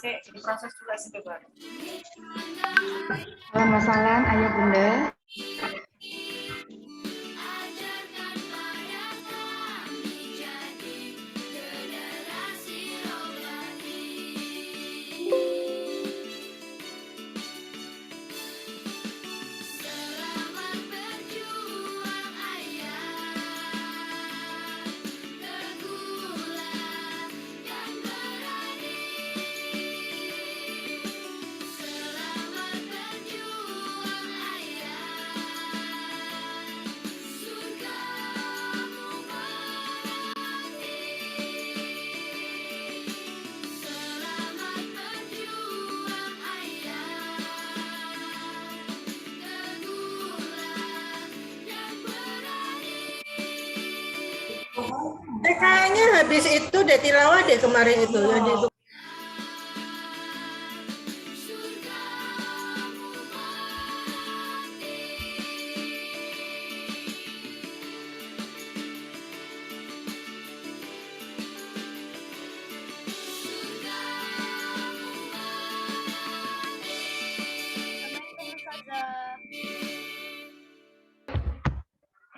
Saya diproses juga sih Pak. Masalah ayah bunda. Kayaknya habis itu deh tilawah deh kemarin itu yang di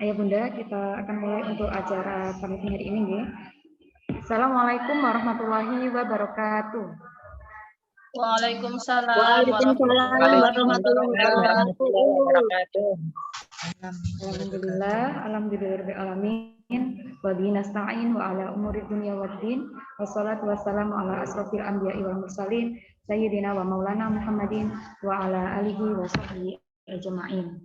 Ayah bunda, kita akan mulai untuk acara panitia hari ini, nggih. Assalamualaikum warahmatullahi wabarakatuh. Waalaikumsalam warahmatullahi wabarakatuh. Alhamdulillah, alamin. Wa bihi nasta'in wa ala umuri dunya waddin. Wassalatu wassalamu ala asrofil anbiya'i wal mursalin sayyidina wa maulana Muhammadin wa ala alihi wa sahbihi ajma'in.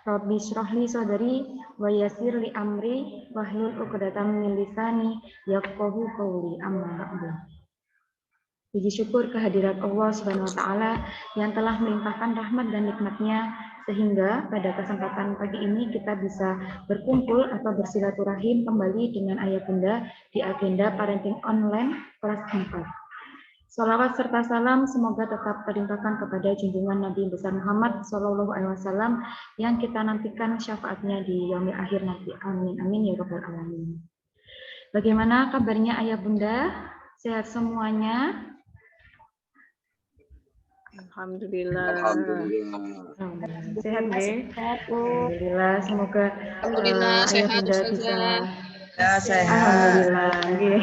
Rabbi syrah li sadri wa yassir li amri wahlul 'uqdatam min lisani yafqahu qawli, amma ba'du. Puji syukur kehadirat Allah Subhanahu wa taala yang telah melimpahkan rahmat dan nikmatnya sehingga pada kesempatan pagi ini kita bisa berkumpul atau bersilaturahim kembali dengan ayah bunda di agenda parenting online kelas 4. Salawat serta salam semoga tetap terlimpahkan kepada junjungan Nabi besar Muhammad SAW yang kita nantikan syafaatnya di yaumil akhir nanti. Amin amin ya rabbal alamin. Bagaimana kabarnya ayah bunda? Sehat semuanya? Alhamdulillah. Sehat deh. Alhamdulillah. Semoga ayah bunda bisa. Ya, sehat. Alhamdulillah. Okay.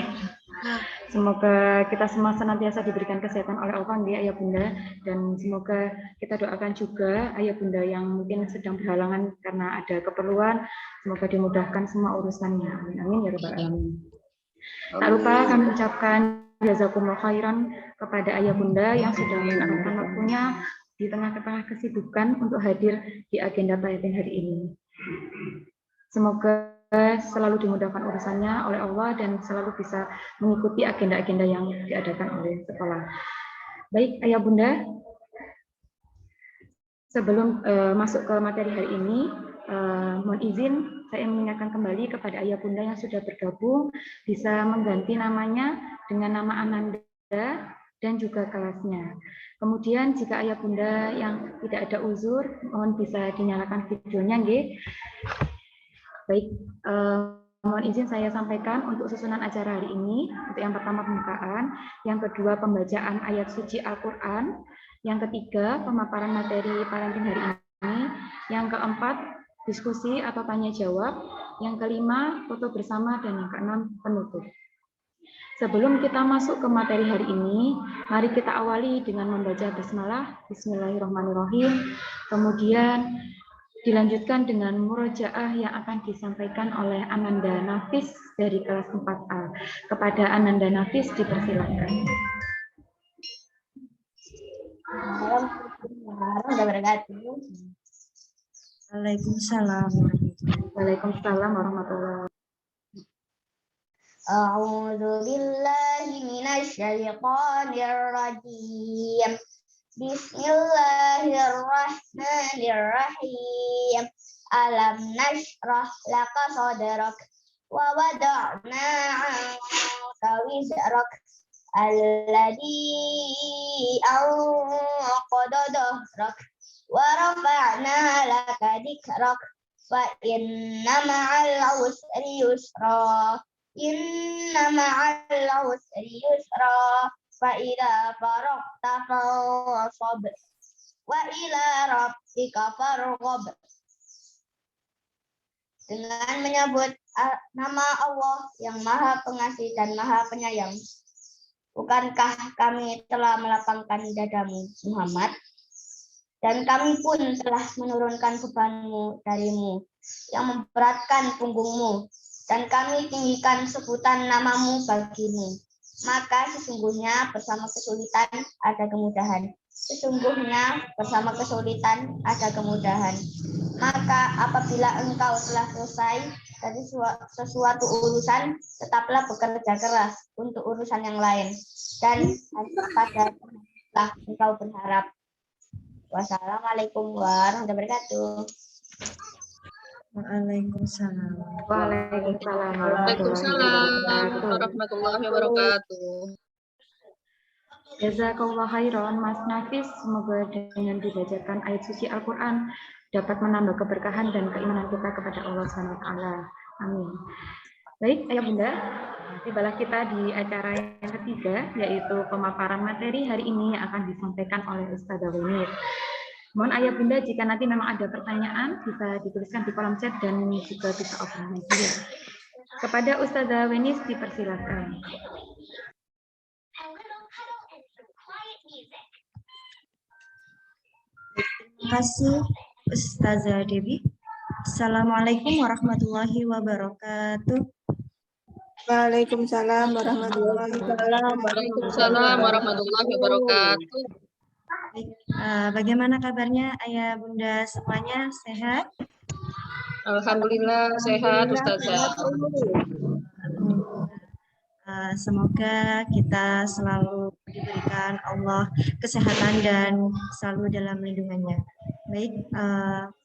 Semoga kita semua senantiasa diberikan kesehatan oleh Allah ya ayah bunda, dan semoga kita doakan juga ayah bunda yang mungkin sedang berhalangan karena ada keperluan, semoga dimudahkan semua urusannya. Amin amin ya rabbal alamin. Tak lupa kami ucapkan jazakumullah khairan kepada ayah bunda yang sudah meluangkan waktunya di tengah-tengah kesibukan untuk hadir di agenda parenting hari ini. Semoga selalu dimudahkan urusannya oleh Allah dan selalu bisa mengikuti agenda-agenda yang diadakan oleh sekolah. Baik, ayah bunda, sebelum masuk ke materi hari ini, mohon izin saya mengingatkan kembali kepada ayah bunda yang sudah bergabung bisa mengganti namanya dengan nama Ananda dan juga kelasnya. Kemudian jika ayah bunda yang tidak ada uzur, mohon bisa dinyalakan videonya, nggih. Baik, mohon izin saya sampaikan untuk susunan acara hari ini. Untuk yang pertama pembukaan, yang kedua pembacaan ayat suci Al-Quran, yang ketiga pemaparan materi parenting hari ini, yang keempat diskusi atau tanya jawab, yang kelima foto bersama, dan yang keenam penutup. Sebelum kita masuk ke materi hari ini, mari kita awali dengan membaca basmalah, Bismillahirrahmanirrahim, kemudian dilanjutkan dengan murojaah yang akan disampaikan oleh Ananda Nafis dari kelas 4A. Kepada Ananda Nafis dipersilakan. Waalaikumsalam. Waalaikumsalam warahmatullahi wabarakatuh. A'udzu billahi minasy syaithanir rajim. Bismillahirrahmanirrahim. Alam nashrah laka sadrak wa wada'na 'anka wizrak alladzi anqadha dhahrak wa rafa'na laka dzikrak fa inna ma'al usri yusra. Inna ma'al usri yusra. fa idza faragta fansab wa ila rabbika farghab. Dengan menyebut nama Allah yang Maha Pengasih dan Maha Penyayang. Bukankah kami telah melapangkan dadamu, Muhammad? Dan kami pun telah menurunkan bebanmu darimu yang memberatkan punggungmu. Dan kami tinggikan sebutan namamu bagimu. Maka sesungguhnya bersama kesulitan ada kemudahan. Sesungguhnya bersama kesulitan ada kemudahan. Maka apabila engkau telah selesai dari sesuatu urusan, tetaplah bekerja keras untuk urusan yang lain. Dan hanya pada Allah engkau berharap. Wassalamualaikum warahmatullahi wabarakatuh. Waalaikumsalam. Waalaikumsalam Waalaikumsalam wabarakatuh. warahmatullahi wabarakatuh. Jazakallah khairan Mas Nafis, semoga dengan dibacakan ayat suci Al-Quran dapat menambah keberkahan dan keimanan kita kepada Allah SWT. Amin. Baik, Ayah Bunda, tibalah kita di acara yang ketiga, yaitu pemaparan materi hari ini yang akan disampaikan oleh Ustadzah Wenir. Mohon Ayah Bunda jika nanti memang ada pertanyaan bisa dituliskan di kolom chat dan juga bisa offline juga. Kepada Ustadzah Wenir dipersilakan. Terima kasih Ustazah Dewi. Assalamualaikum warahmatullahi wabarakatuh. Waalaikumsalam warahmatullahi wabarakatuh. Waalaikumsalam warahmatullahi wabarakatuh. Baik, bagaimana kabarnya Ayah Bunda semuanya sehat? Alhamdulillah sehat Ustazah. Semoga kita selalu diberikan Allah kesehatan dan selalu dalam lindungannya. Baik,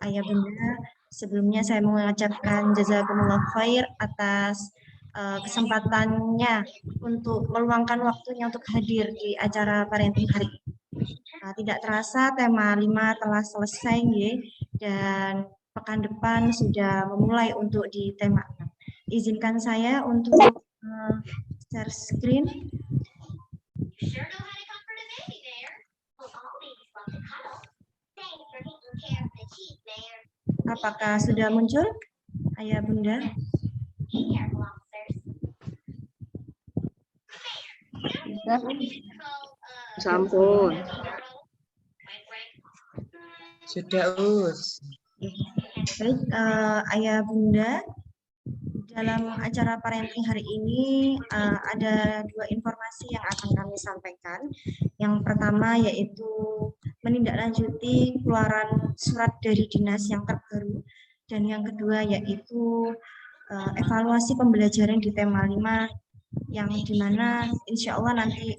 Ayah Bunda, sebelumnya saya mengucapkan jazakumullah khair atas kesempatannya untuk meluangkan waktunya untuk hadir di acara parenting hari ini. Tidak terasa tema 5 telah selesai dan pekan depan sudah memulai untuk di tema 6. Izinkan saya untuk share screen. Apakah sudah muncul, Ayah Bunda? Sampun. Sudah, Us. Baik, Ayah Bunda, dalam acara parenting hari ini ada 2 informasi yang akan kami sampaikan. Yang pertama yaitu menindaklanjuti keluaran surat dari dinas yang terbaru, dan yang kedua yaitu evaluasi pembelajaran di tema 5 yang dimana insya Allah nanti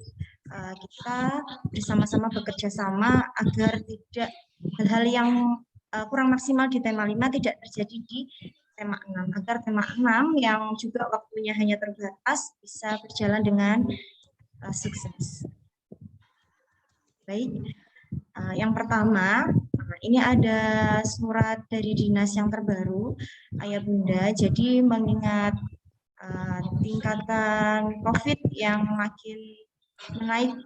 kita bersama-sama bekerja sama agar tidak hal-hal yang kurang maksimal di tema 5 tidak terjadi di tema 6, agar tema 6 yang juga waktunya hanya terbatas bisa berjalan dengan sukses. Baik, yang pertama, ini ada surat dari dinas yang terbaru, Ayah Bunda. Jadi mengingat tingkatan COVID yang makin menaik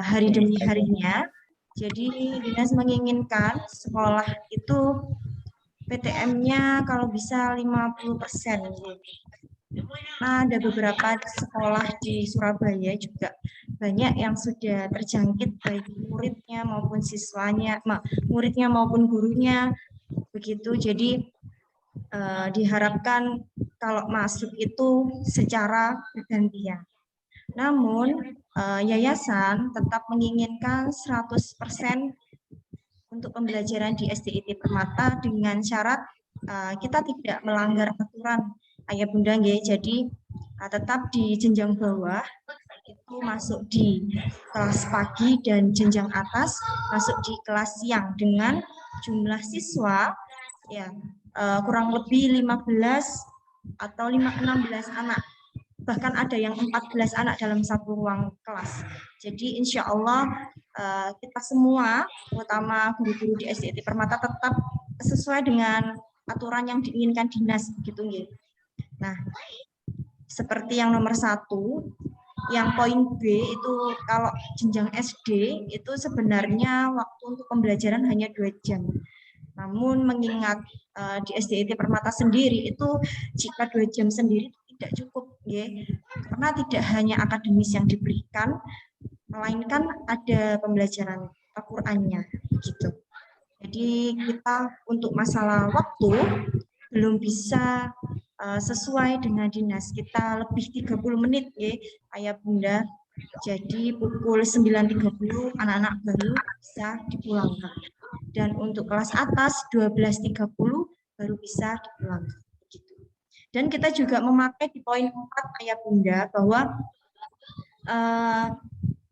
hari demi harinya, jadi dinas menginginkan sekolah itu PTM-nya kalau bisa 50%. Nah, ada beberapa sekolah di Surabaya juga banyak yang sudah terjangkit baik muridnya maupun siswanya, muridnya maupun gurunya begitu. Jadi diharapkan kalau masuk itu secara bergantian. Namun yayasan tetap menginginkan 100% untuk pembelajaran di SDIT Permata dengan syarat kita tidak melanggar aturan, Ayah Bunda. Jadi tetap di jenjang bawah itu masuk di kelas pagi dan jenjang atas masuk di kelas siang dengan jumlah siswa ya kurang lebih 15 atau 16 anak. Bahkan ada yang 14 anak dalam satu ruang kelas. Jadi insya Allah kita semua, terutama guru-guru di SDIT Permata, tetap sesuai dengan aturan yang diinginkan dinas, gitu. Nah, seperti yang nomor 1, yang poin B itu kalau jenjang SD itu sebenarnya waktu untuk pembelajaran hanya 2 jam. Namun mengingat di SDIT Permata sendiri itu jika 2 jam sendiri tidak cukup, ya, karena tidak hanya akademis yang diberikan, melainkan ada pembelajaran Al-Qur'annya, gitu. Jadi kita untuk masalah waktu belum bisa sesuai dengan dinas, kita lebih 30 menit ya Ayah Bunda. Jadi pukul 9.30 anak-anak baru bisa dipulangkan. Dan untuk kelas atas 12.30 baru bisa dipulangkan. Dan kita juga memakai di poin 4 Ayah Bunda bahwa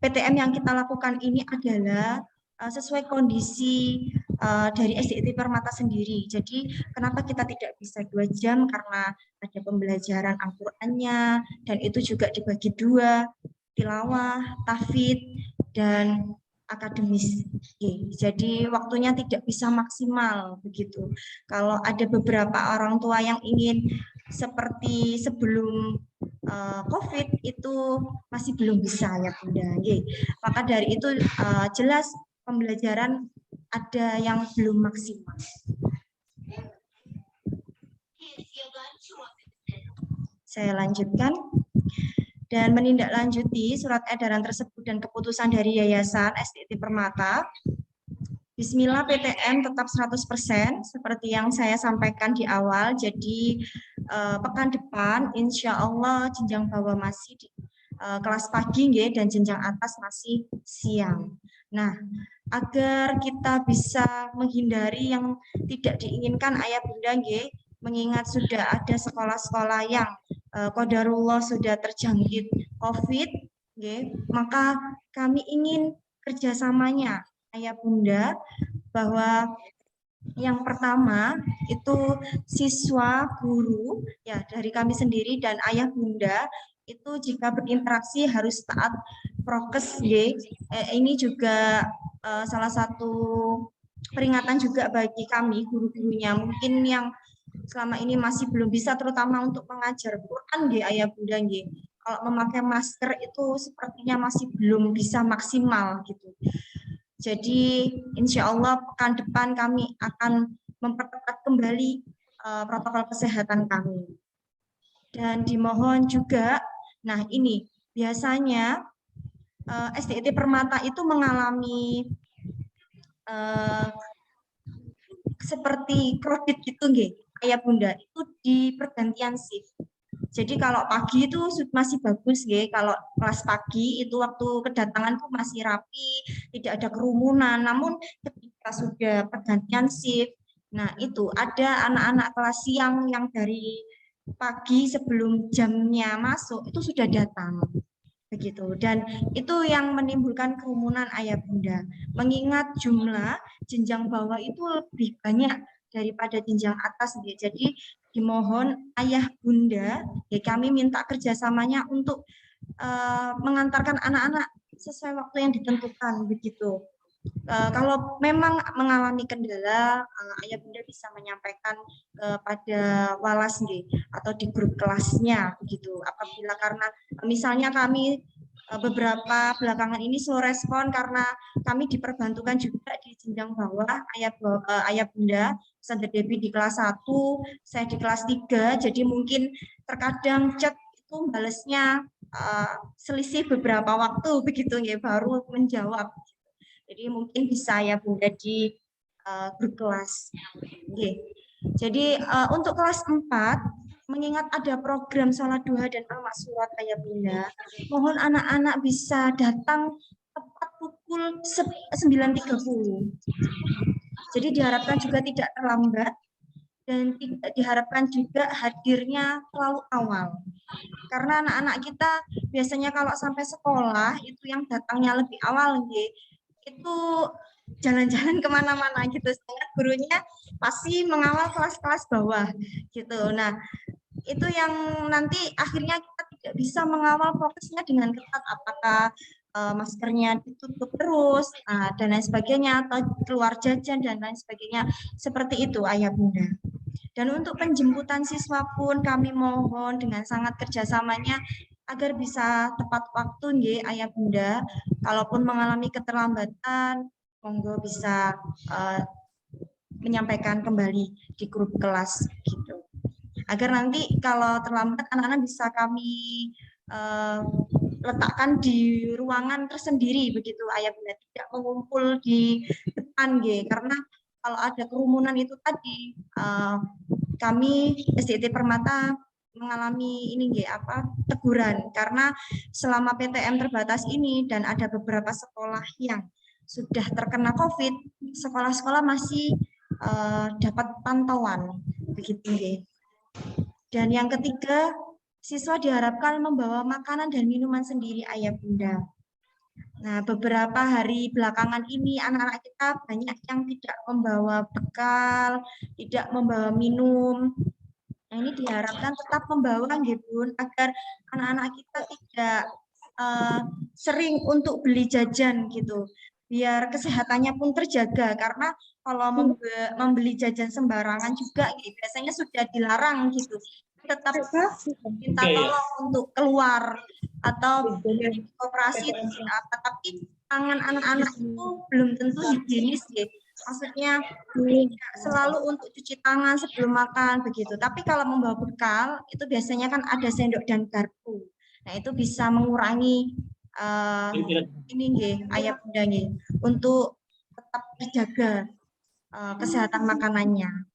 PTM yang kita lakukan ini adalah sesuai kondisi dari SDIT Permata sendiri. Jadi kenapa kita tidak bisa 2 jam, karena ada pembelajaran Al-Qur'annya, dan itu juga dibagi 2, tilawah, tahfidz, dan akademis. Jadi waktunya tidak bisa maksimal begitu. Kalau ada beberapa orang tua yang ingin seperti sebelum COVID itu masih belum bisa ya Bunda. Maka dari itu jelas pembelajaran ada yang belum maksimal. Saya lanjutkan. Dan menindaklanjuti surat edaran tersebut dan keputusan dari Yayasan SDIT Permata, Bismillah PTM tetap 100% seperti yang saya sampaikan di awal. Jadi pekan depan insya Allah jenjang bawah masih di kelas pagi dan jenjang atas masih siang. Nah, agar kita bisa menghindari yang tidak diinginkan Ayah Bunda mengingat sudah ada sekolah-sekolah yang qadarullah sudah terjangkit COVID, maka kami ingin kerjasamanya Ayah Bunda, bahwa yang pertama itu siswa, guru, ya dari kami sendiri dan Ayah Bunda itu jika berinteraksi harus taat prokes. Ini juga salah satu peringatan juga bagi kami guru-gurunya mungkin yang selama ini masih belum bisa, terutama untuk mengajar Quran Ayah Bunda. Kalau memakai masker itu sepertinya masih belum bisa maksimal gitu. Jadi insya Allah pekan depan kami akan memperketat kembali protokol kesehatan kami. Dan dimohon juga, nah ini biasanya SDIT Permata itu mengalami seperti kredit gitu Ayah Bunda, itu di pergantian shift. Jadi kalau pagi itu masih bagus kalau kelas pagi itu waktu kedatangan itu masih rapi, tidak ada kerumunan. Namun ketika sudah pergantian shift, nah itu ada anak-anak kelas siang yang dari pagi sebelum jamnya masuk itu sudah datang. Begitu, dan itu yang menimbulkan kerumunan Ayah Bunda. Mengingat jumlah jenjang bawah itu lebih banyak daripada jenjang atas. Jadi dimohon Ayah Bunda, kami minta kerjasamanya untuk mengantarkan anak-anak sesuai waktu yang ditentukan begitu. Kalau memang mengalami kendala, Ayah Bunda bisa menyampaikan kepada walas atau di grup kelasnya begitu. Apabila karena misalnya kami beberapa belakangan ini slow respon karena kami diperbantukan juga di jenjang bawah Ayah Bunda, Sandra Debbie di kelas 1, saya di kelas 3, jadi mungkin terkadang chat itu balesnya selisih beberapa waktu begitu baru menjawab. Jadi mungkin bisa ya Bunda di grup kelas. Jadi untuk kelas 4, mengingat ada program sholat duha dan al-maksurat Ayah Bunda, mohon anak-anak bisa datang tepat pukul 9.30. Jadi diharapkan juga tidak terlambat dan diharapkan juga hadirnya terlalu awal. Karena anak-anak kita biasanya kalau sampai sekolah itu yang datangnya lebih awal itu jalan-jalan kemana-mana gitu, sehingga gurunya pasti mengawal kelas-kelas bawah gitu. Nah, itu yang nanti akhirnya kita tidak bisa mengawal prokesnya dengan ketat, apakah maskernya ditutup terus dan lain sebagainya, atau keluar jajan dan lain sebagainya, seperti itu Ayah Bunda. Dan untuk penjemputan siswa pun kami mohon dengan sangat kerjasamanya agar bisa tepat waktu nggih Ayah Bunda. Kalaupun mengalami keterlambatan, monggo bisa menyampaikan kembali di grup kelas gitu. Agar nanti kalau terlambat anak-anak bisa kami letakkan di ruangan tersendiri begitu Ayah Bunda, tidak mengumpul di depan nggih, karena kalau ada kerumunan itu tadi kami SDIT Permata mengalami ini nggih teguran karena selama PTM terbatas ini dan ada beberapa sekolah yang sudah terkena COVID, sekolah-sekolah masih dapat pantauan begitu nggih. Dan yang ketiga, siswa diharapkan membawa makanan dan minuman sendiri Ayah Bunda. Nah, beberapa hari belakangan ini anak-anak kita banyak yang tidak membawa bekal, tidak membawa minum. Nah, ini diharapkan tetap membawa nggih Bun, agar anak-anak kita tidak sering untuk beli jajan gitu. Biar kesehatannya pun terjaga, karena kalau membeli jajan sembarangan juga biasanya sudah dilarang gitu. Tetap minta tolong untuk keluar atau operasi apa, tapi tangan anak-anak itu belum tentu higienis ya. Maksudnya tidak selalu untuk cuci tangan sebelum makan begitu. Tapi kalau membawa bekal itu biasanya kan ada sendok dan garpu. Nah, itu bisa mengurangi ini nggih Ayah Bunda nggih, untuk tetap terjaga kesehatan makanannya.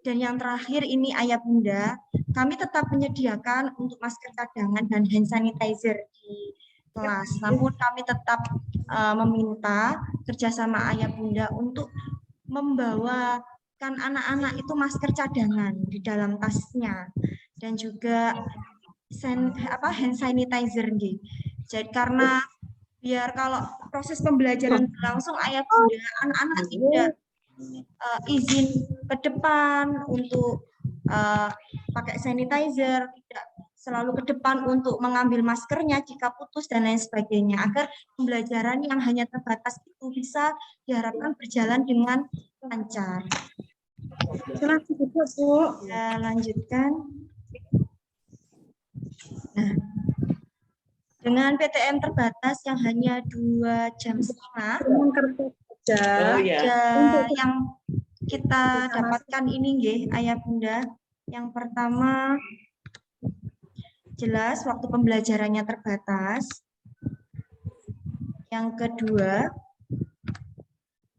Dan yang terakhir ini Ayah Bunda, kami tetap menyediakan untuk masker cadangan dan hand sanitizer di kelas. Namun kami tetap meminta kerjasama Ayah Bunda untuk membawakan anak-anak itu masker cadangan di dalam tasnya dan juga hand sanitizer nggih. Jadi karena biar kalau proses pembelajaran berlangsung Ayah Bunda, anak-anak tidak izin ke depan untuk pakai sanitizer, tidak selalu ke depan untuk mengambil maskernya jika putus dan lain sebagainya, agar pembelajaran yang hanya terbatas itu bisa diharapkan berjalan dengan lancar. Ya, lanjutkan. Nah, dengan PTM terbatas yang hanya 2 jam setengah, yang kita dapatkan ini nggih Ayah Bunda. Yang pertama, jelas waktu pembelajarannya terbatas. Yang kedua,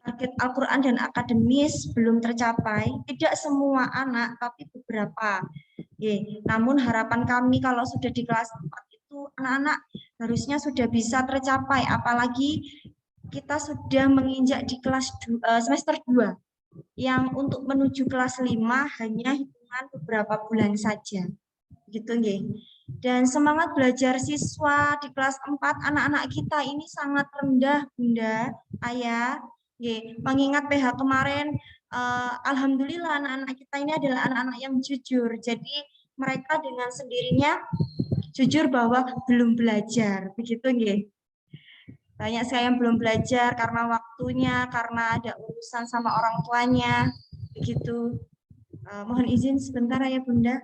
target Al-Quran dan akademis belum tercapai. Tidak semua anak, tapi beberapa. Namun harapan kami kalau sudah di kelas 4 itu anak-anak harusnya sudah bisa tercapai. Apalagi kita sudah menginjak di kelas semester 2. Yang untuk menuju kelas 5 hanya hitungan beberapa bulan saja. Gitu nggih. Dan semangat belajar siswa di kelas 4 anak-anak kita ini sangat rendah, Bunda, Ayah. Mengingat PH kemarin, alhamdulillah anak-anak kita ini adalah anak-anak yang jujur. Jadi mereka dengan sendirinya jujur bahwa belum belajar, begitu nggih. Banyak saya yang belum belajar karena waktunya, karena ada urusan sama orang tuanya, begitu. Mohon izin sebentar ya Bunda.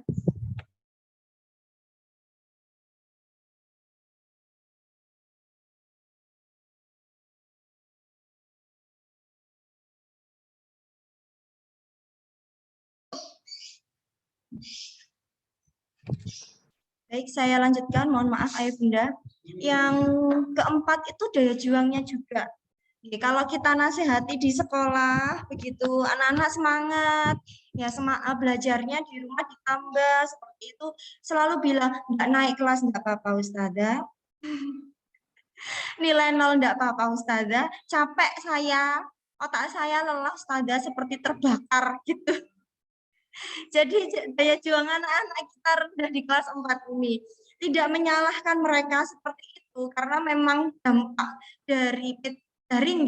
Baik, saya lanjutkan. Mohon maaf Ayah Bunda. Yang keempat itu daya juangnya juga. Kalau kita nasihati di sekolah, begitu anak-anak semangat, ya belajarnya di rumah ditambah seperti itu. Selalu bilang nggak naik kelas nggak apa-apa Ustazah. Nilai 0 nggak apa-apa Ustazah. Capek saya, otak saya lelah Ustazah, seperti terbakar gitu. Jadi daya juang anak-anak kita rendah di kelas 4 ini. Tidak menyalahkan mereka seperti itu, karena memang dampak dari daring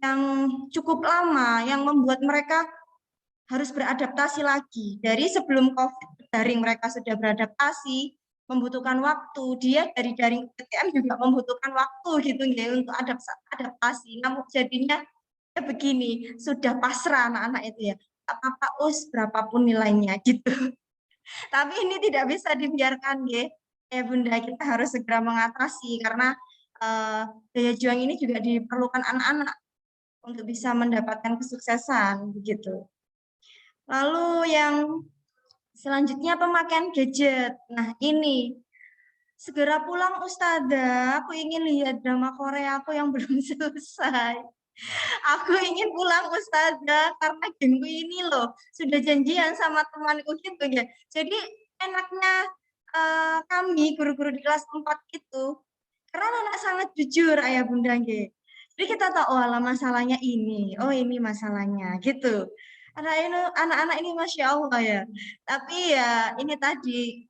yang cukup lama, yang membuat mereka harus beradaptasi lagi. Dari sebelum COVID daring mereka sudah beradaptasi, membutuhkan waktu. Dia dari daring PTM juga membutuhkan waktu gitu untuk adaptasi. Namun jadinya ya begini, sudah pasrah anak-anak itu ya. Apa berapapun nilainya gitu. Tapi ini tidak bisa dibiarkan ya Bunda, kita harus segera mengatasi karena daya juang ini juga diperlukan anak-anak untuk bisa mendapatkan kesuksesan begitu. Lalu yang selanjutnya pemakaian gadget. Nah, ini segera pulang Ustazah, aku ingin lihat drama Korea aku yang belum selesai. Aku ingin pulang Ustazah karena gengku ini loh sudah janjian sama temanku gitu ya. Jadi enaknya kami guru-guru di kelas 4 itu karena anak sangat jujur ayah bunda nggih. Jadi kita tahu oh alah masalahnya ini, oh ini masalahnya gitu. Anak-anak ini masya Allah ya. Tapi ya ini tadi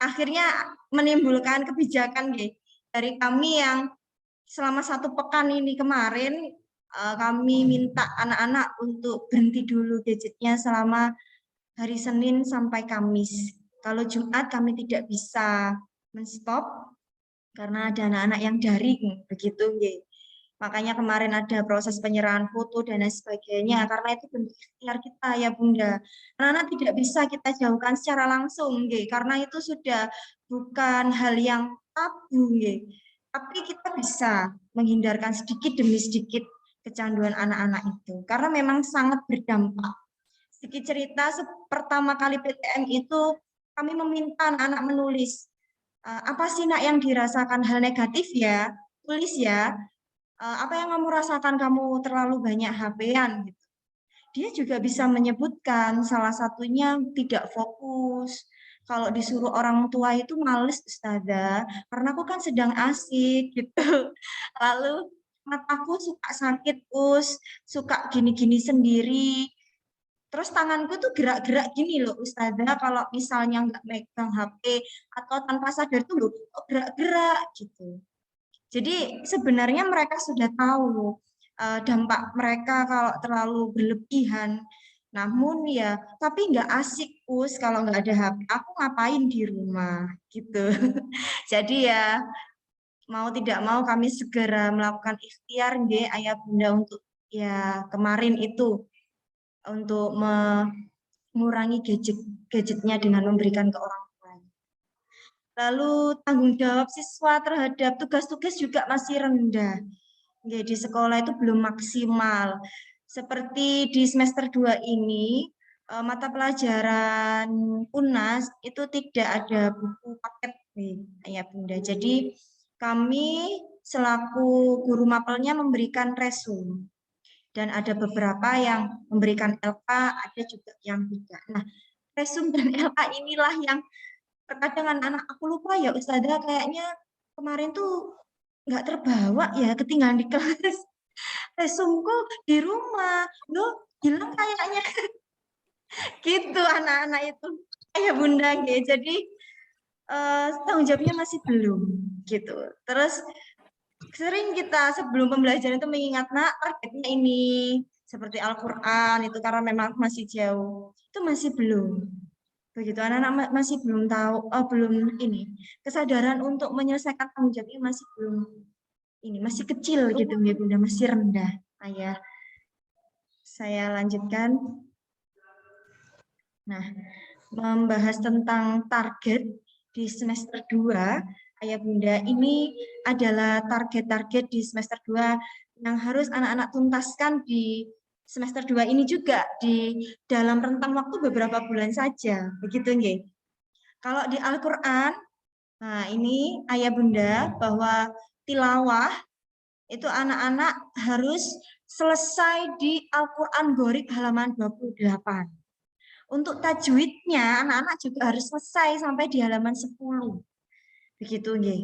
akhirnya menimbulkan kebijakan nggih dari kami yang selama 1 pekan ini kemarin kami minta anak-anak untuk berhenti dulu gadgetnya selama hari Senin sampai Kamis. Kalau Jumat kami tidak bisa menstop karena ada anak-anak yang daring begitu nggih. Makanya kemarin ada proses penyerahan foto dan lain sebagainya karena itu bentuk ikhtiar kita ya Bunda. Anak-anak tidak bisa kita jauhkan secara langsung nggih karena itu sudah bukan hal yang tabu nggih. Tapi kita bisa menghindarkan sedikit demi sedikit kecanduan anak-anak itu karena memang sangat berdampak. Sedikit cerita, pertama kali PTM itu kami meminta anak-anak menulis apa sih nak yang dirasakan hal negatif ya, tulis ya. Apa yang kamu rasakan, kamu terlalu banyak HP-an gitu. Dia juga bisa menyebutkan salah satunya tidak fokus. Kalau disuruh orang tua itu males Ustazah, karena aku kan sedang asik gitu. Lalu mataku suka sakit, suka gini-gini sendiri. Terus tanganku tuh gerak-gerak gini loh Ustazah, kalau misalnya nggak megang HP atau tanpa sadar tuh loh gerak-gerak gitu. Jadi sebenarnya mereka sudah tahu dampak mereka kalau terlalu berlebihan. Namun ya, tapi nggak asik kalau nggak ada HP. Aku ngapain di rumah gitu. Jadi ya mau tidak mau kami segera melakukan ikhtiar nggih ayah bunda untuk ya kemarin itu untuk mengurangi gadgetnya dengan memberikan ke orang. Lalu tanggung jawab siswa terhadap tugas-tugas juga masih rendah. Di sekolah itu belum maksimal. Seperti di semester 2 ini, mata pelajaran UNAS itu tidak ada buku paket ya Bunda. Jadi kami selaku guru mapelnya memberikan resume. Dan ada beberapa yang memberikan LK, ada juga yang tidak. Nah, resume dan LK inilah yang terkadang anak-anak aku lupa ya Ustazah kayaknya kemarin tuh nggak terbawa ya ketinggalan di kelas. Resumku di rumah loh hilang kayaknya gitu anak-anak itu ayah bunda gitu. Jadi tanggung jawabnya masih belum gitu. Terus sering kita sebelum pembelajaran itu mengingat nak targetnya ini seperti Al-Quran itu karena memang masih jauh itu masih belum. Begitu anak-anak masih belum tahu, belum ini kesadaran untuk menyelesaikan tanggung jawabnya masih belum ini masih kecil gitu ya Bunda, masih rendah. Ayah, saya lanjutkan. Nah, membahas tentang target di semester 2, Ayah Bunda, ini adalah target-target di semester 2 yang harus anak-anak tuntaskan di semester 2 ini juga di dalam rentang waktu beberapa bulan saja, begitu nggih. Kalau di Al-Qur'an, nah ini Ayah Bunda bahwa tilawah itu anak-anak harus selesai di Al-Qur'an Ghorik halaman 28. Untuk tajwidnya anak-anak juga harus selesai sampai di halaman 10. Begitu nggih.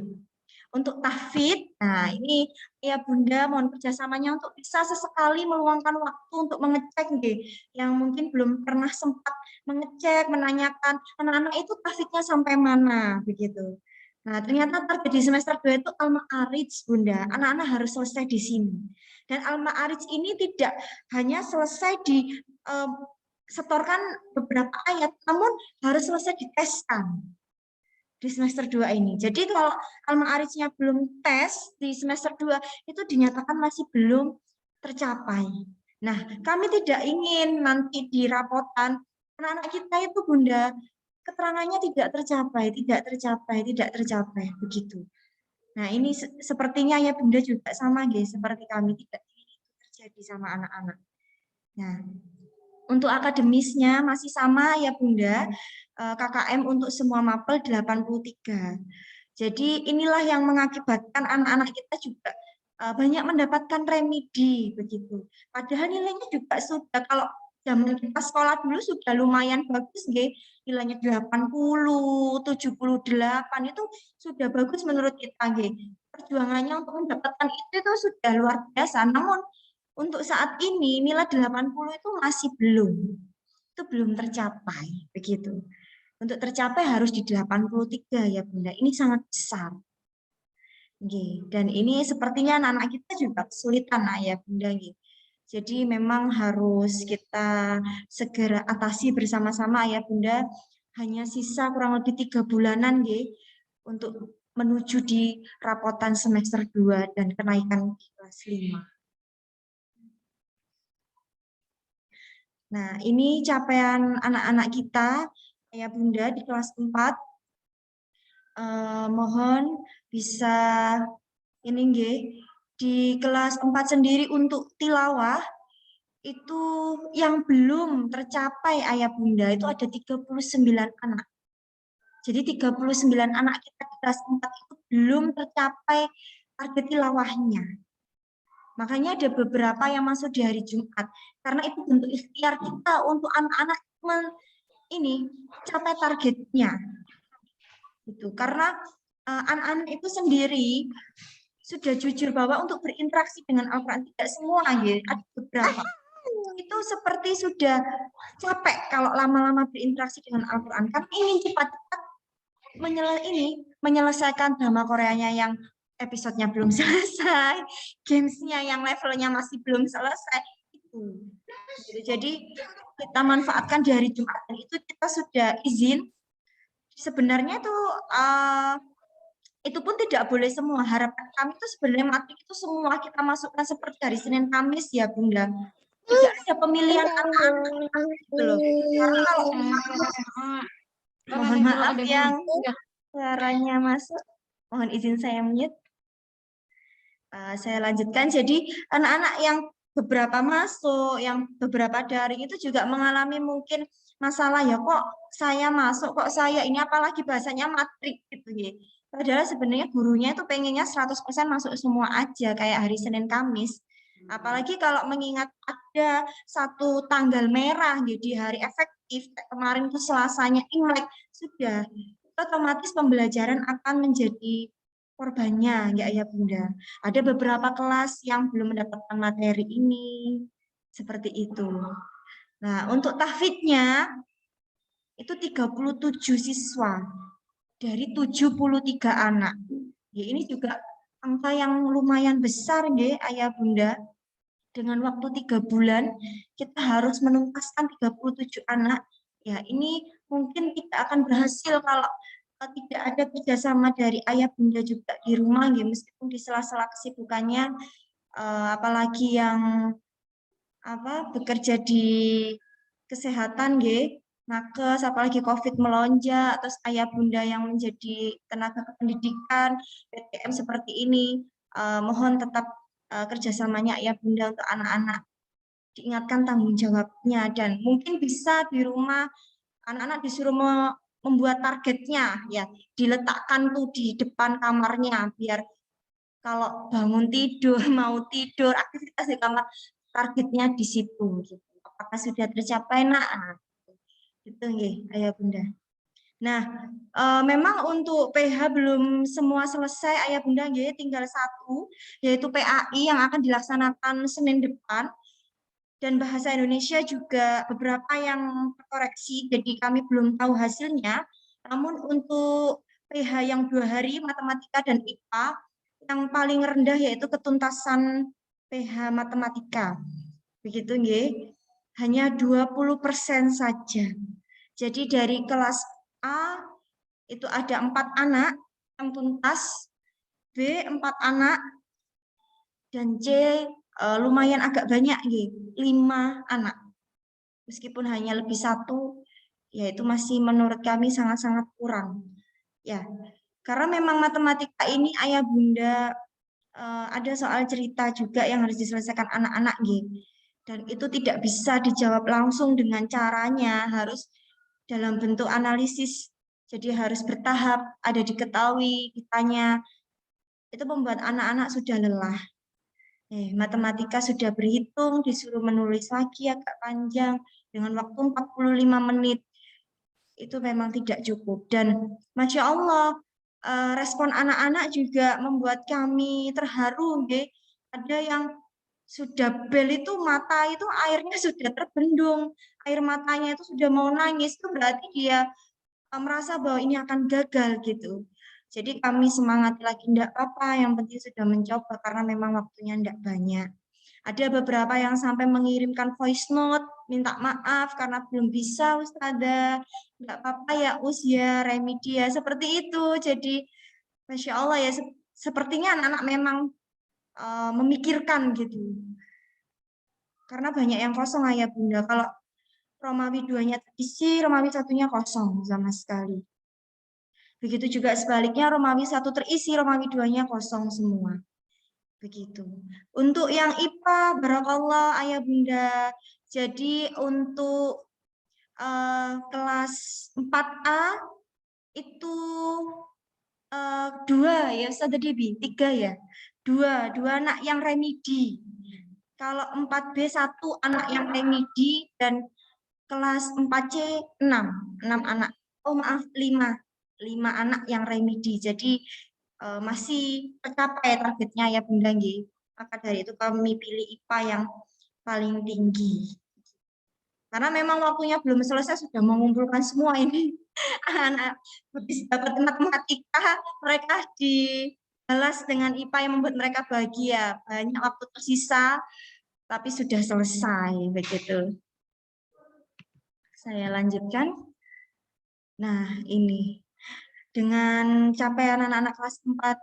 Untuk tahfidz, nah ini ya Bunda mohon kerjasamanya untuk bisa sesekali meluangkan waktu untuk mengecek nggih, yang mungkin belum pernah sempat mengecek, menanyakan anak-anak itu tahfidznya sampai mana begitu. Nah ternyata target di semester 2 itu Al-Ma'arij Bunda, anak-anak harus selesai di sini. Dan Al-Ma'arij ini tidak hanya selesai di setorkan beberapa ayat, namun harus selesai diteskan di semester 2 ini. Jadi kalau Al-Ma'arijnya belum tes di semester 2 itu dinyatakan masih belum tercapai. Nah, kami tidak ingin nanti di rapotan anak-anak kita itu Bunda keterangannya tidak tercapai, begitu. Nah, ini sepertinya ya Bunda juga sama, guys, seperti kami tidak ingin itu terjadi sama anak-anak. Nah, untuk akademisnya masih sama ya Bunda, KKM untuk semua mapel 83. Jadi inilah yang mengakibatkan anak-anak kita juga banyak mendapatkan remedi begitu. Padahal nilainya juga sudah, kalau zaman kita sekolah dulu sudah lumayan bagus, nilainya 80, 78 itu sudah bagus menurut kita. Perjuangannya untuk mendapatkan itu sudah luar biasa. Namun untuk saat ini nilai 80 itu masih belum tercapai begitu. Untuk tercapai harus di 83 ya Bunda. Ini sangat besar. Dan ini sepertinya anak-anak kita juga kesulitan ya Bunda. Jadi memang harus kita segera atasi bersama-sama ya Bunda. Hanya sisa kurang lebih 3 bulanan untuk menuju di rapotan semester 2 dan kenaikan kelas 5. Nah, ini capaian anak-anak kita ya Bunda di kelas 4. Mohon bisa ini di kelas 4 sendiri untuk tilawah itu yang belum tercapai ayah Bunda itu ada 39 anak. Jadi 39 anak kita di kelas 4 itu belum tercapai target tilawahnya. Makanya ada beberapa yang masuk di hari Jumat karena itu bentuk ikhtiar kita untuk anak-anak ini capai targetnya. Itu karena anak-anak itu sendiri sudah jujur bahwa untuk berinteraksi dengan Al-Quran tidak semua, ada beberapa itu seperti sudah capek kalau lama-lama berinteraksi dengan Al-Quran, kan ingin cepat-cepat menyelesaikan drama Koreanya yang episodenya belum selesai, gamesnya yang levelnya masih belum selesai itu. Jadi kita manfaatkan di hari Jumat dan itu kita sudah izin. Sebenarnya itu pun tidak boleh semua. Harapan kami itu sebenarnya matrik itu semua kita masukkan seperti hari Senin Kamis ya Bunda. Tidak ada pemilihan anak-anak gitu loh. Karena kalau mohon maaf yang suaranya masuk, mohon izin saya mute. Saya lanjutkan. Jadi anak-anak yang beberapa masuk, yang beberapa daring itu juga mengalami mungkin masalah ya, kok saya masuk, kok saya ini, apalagi bahasanya matrik gitu ya. Padahal sebenarnya gurunya itu pengennya 100% masuk semua aja kayak hari Senin Kamis. Apalagi kalau mengingat ada satu tanggal merah di hari efektif, kemarin itu Selasanya Imlek, sudah otomatis pembelajaran akan menjadi korbannya ya Bunda. Ada beberapa kelas yang belum mendapatkan materi ini, seperti itu. Nah, untuk tahfidnya itu 37 siswa dari 73 anak. Ya, ini juga angka yang lumayan besar ayah Bunda. Dengan waktu 3 bulan kita harus menuntaskan 37 anak. Ya, ini mungkin kita akan berhasil kalau tidak ada kerjasama dari ayah Bunda juga di rumah meskipun di sela-sela kesibukannya, apalagi yang bekerja di kesehatan nakes, apalagi COVID melonjak, terus ayah Bunda yang menjadi tenaga pendidikan PTM seperti ini, mohon tetap kerjasamanya ayah Bunda untuk anak-anak, diingatkan tanggung jawabnya, dan mungkin bisa di rumah anak-anak disuruh membuat targetnya, ya diletakkan tuh di depan kamarnya biar kalau bangun tidur, mau tidur, aktivitas di kamar, targetnya di situ. Gitu. Apakah sudah tercapai, nak? Gitu ayah Bunda. Nah, memang untuk PH belum semua selesai ayah Bunda, tinggal satu, yaitu PAI yang akan dilaksanakan Senin depan. Dan bahasa Indonesia juga beberapa yang terkoreksi, jadi kami belum tahu hasilnya. Namun untuk PH yang 2 hari, matematika dan IPA, yang paling rendah yaitu ketuntasan PH matematika. Begitu hanya 20% saja. Jadi dari kelas A itu ada 4 anak yang tuntas, B 4 anak, dan C lumayan agak banyak 5 anak. Meskipun hanya lebih 1, yaitu masih menurut kami sangat-sangat kurang. Ya, karena memang matematika ini ayah bunda ada soal cerita juga yang harus diselesaikan anak-anak gitu. Dan itu tidak bisa dijawab langsung dengan caranya, harus dalam bentuk analisis. Jadi harus bertahap, ada diketahui, ditanya. Itu membuat anak-anak sudah lelah. Matematika sudah berhitung, disuruh menulis lagi agak panjang dengan waktu 45 menit. Itu memang tidak cukup. Dan Masya Allah, respon anak-anak juga membuat kami terharu. Ada yang sudah bel itu mata itu airnya sudah terbendung, air matanya itu sudah mau nangis, itu berarti dia merasa bahwa ini akan gagal gitu. Jadi kami semangat lagi, enggak apa-apa, yang penting sudah mencoba karena memang waktunya enggak banyak. Ada beberapa yang sampai mengirimkan voice note, minta maaf karena belum bisa Ustazah, enggak apa-apa ya usia Remedia, seperti itu. Jadi Masya Allah ya, sepertinya anak-anak memang memikirkan gitu. Karena banyak yang kosong ayah bunda. Kalau Romawi 2-nya terisi, Romawi 1-nya kosong sama sekali. Begitu juga sebaliknya, Romawi 1 terisi, Romawi 2-nya kosong semua. Begitu. Untuk yang IPA, barakallah ayah bunda. Jadi untuk kelas 4A itu 2 ya Ustaz Debi, 3 ya. 2 anak yang remedi. Kalau 4B 1 anak yang remedi dan kelas 4C 6 anak. Oh maaf 5 anak yang remedi. Jadi masih tercapai targetnya ya Bunda nggih. Maka dari itu kami pilih IPA yang paling tinggi. Karena memang waktunya belum selesai, sudah mengumpulkan semua ini. Anak habis dapat matematika, mereka dibalas dengan IPA yang membuat mereka bahagia. Banyak waktu tersisa, tapi sudah selesai. Begitu. Saya lanjutkan. Nah, ini. Dengan capaian anak-anak kelas 4,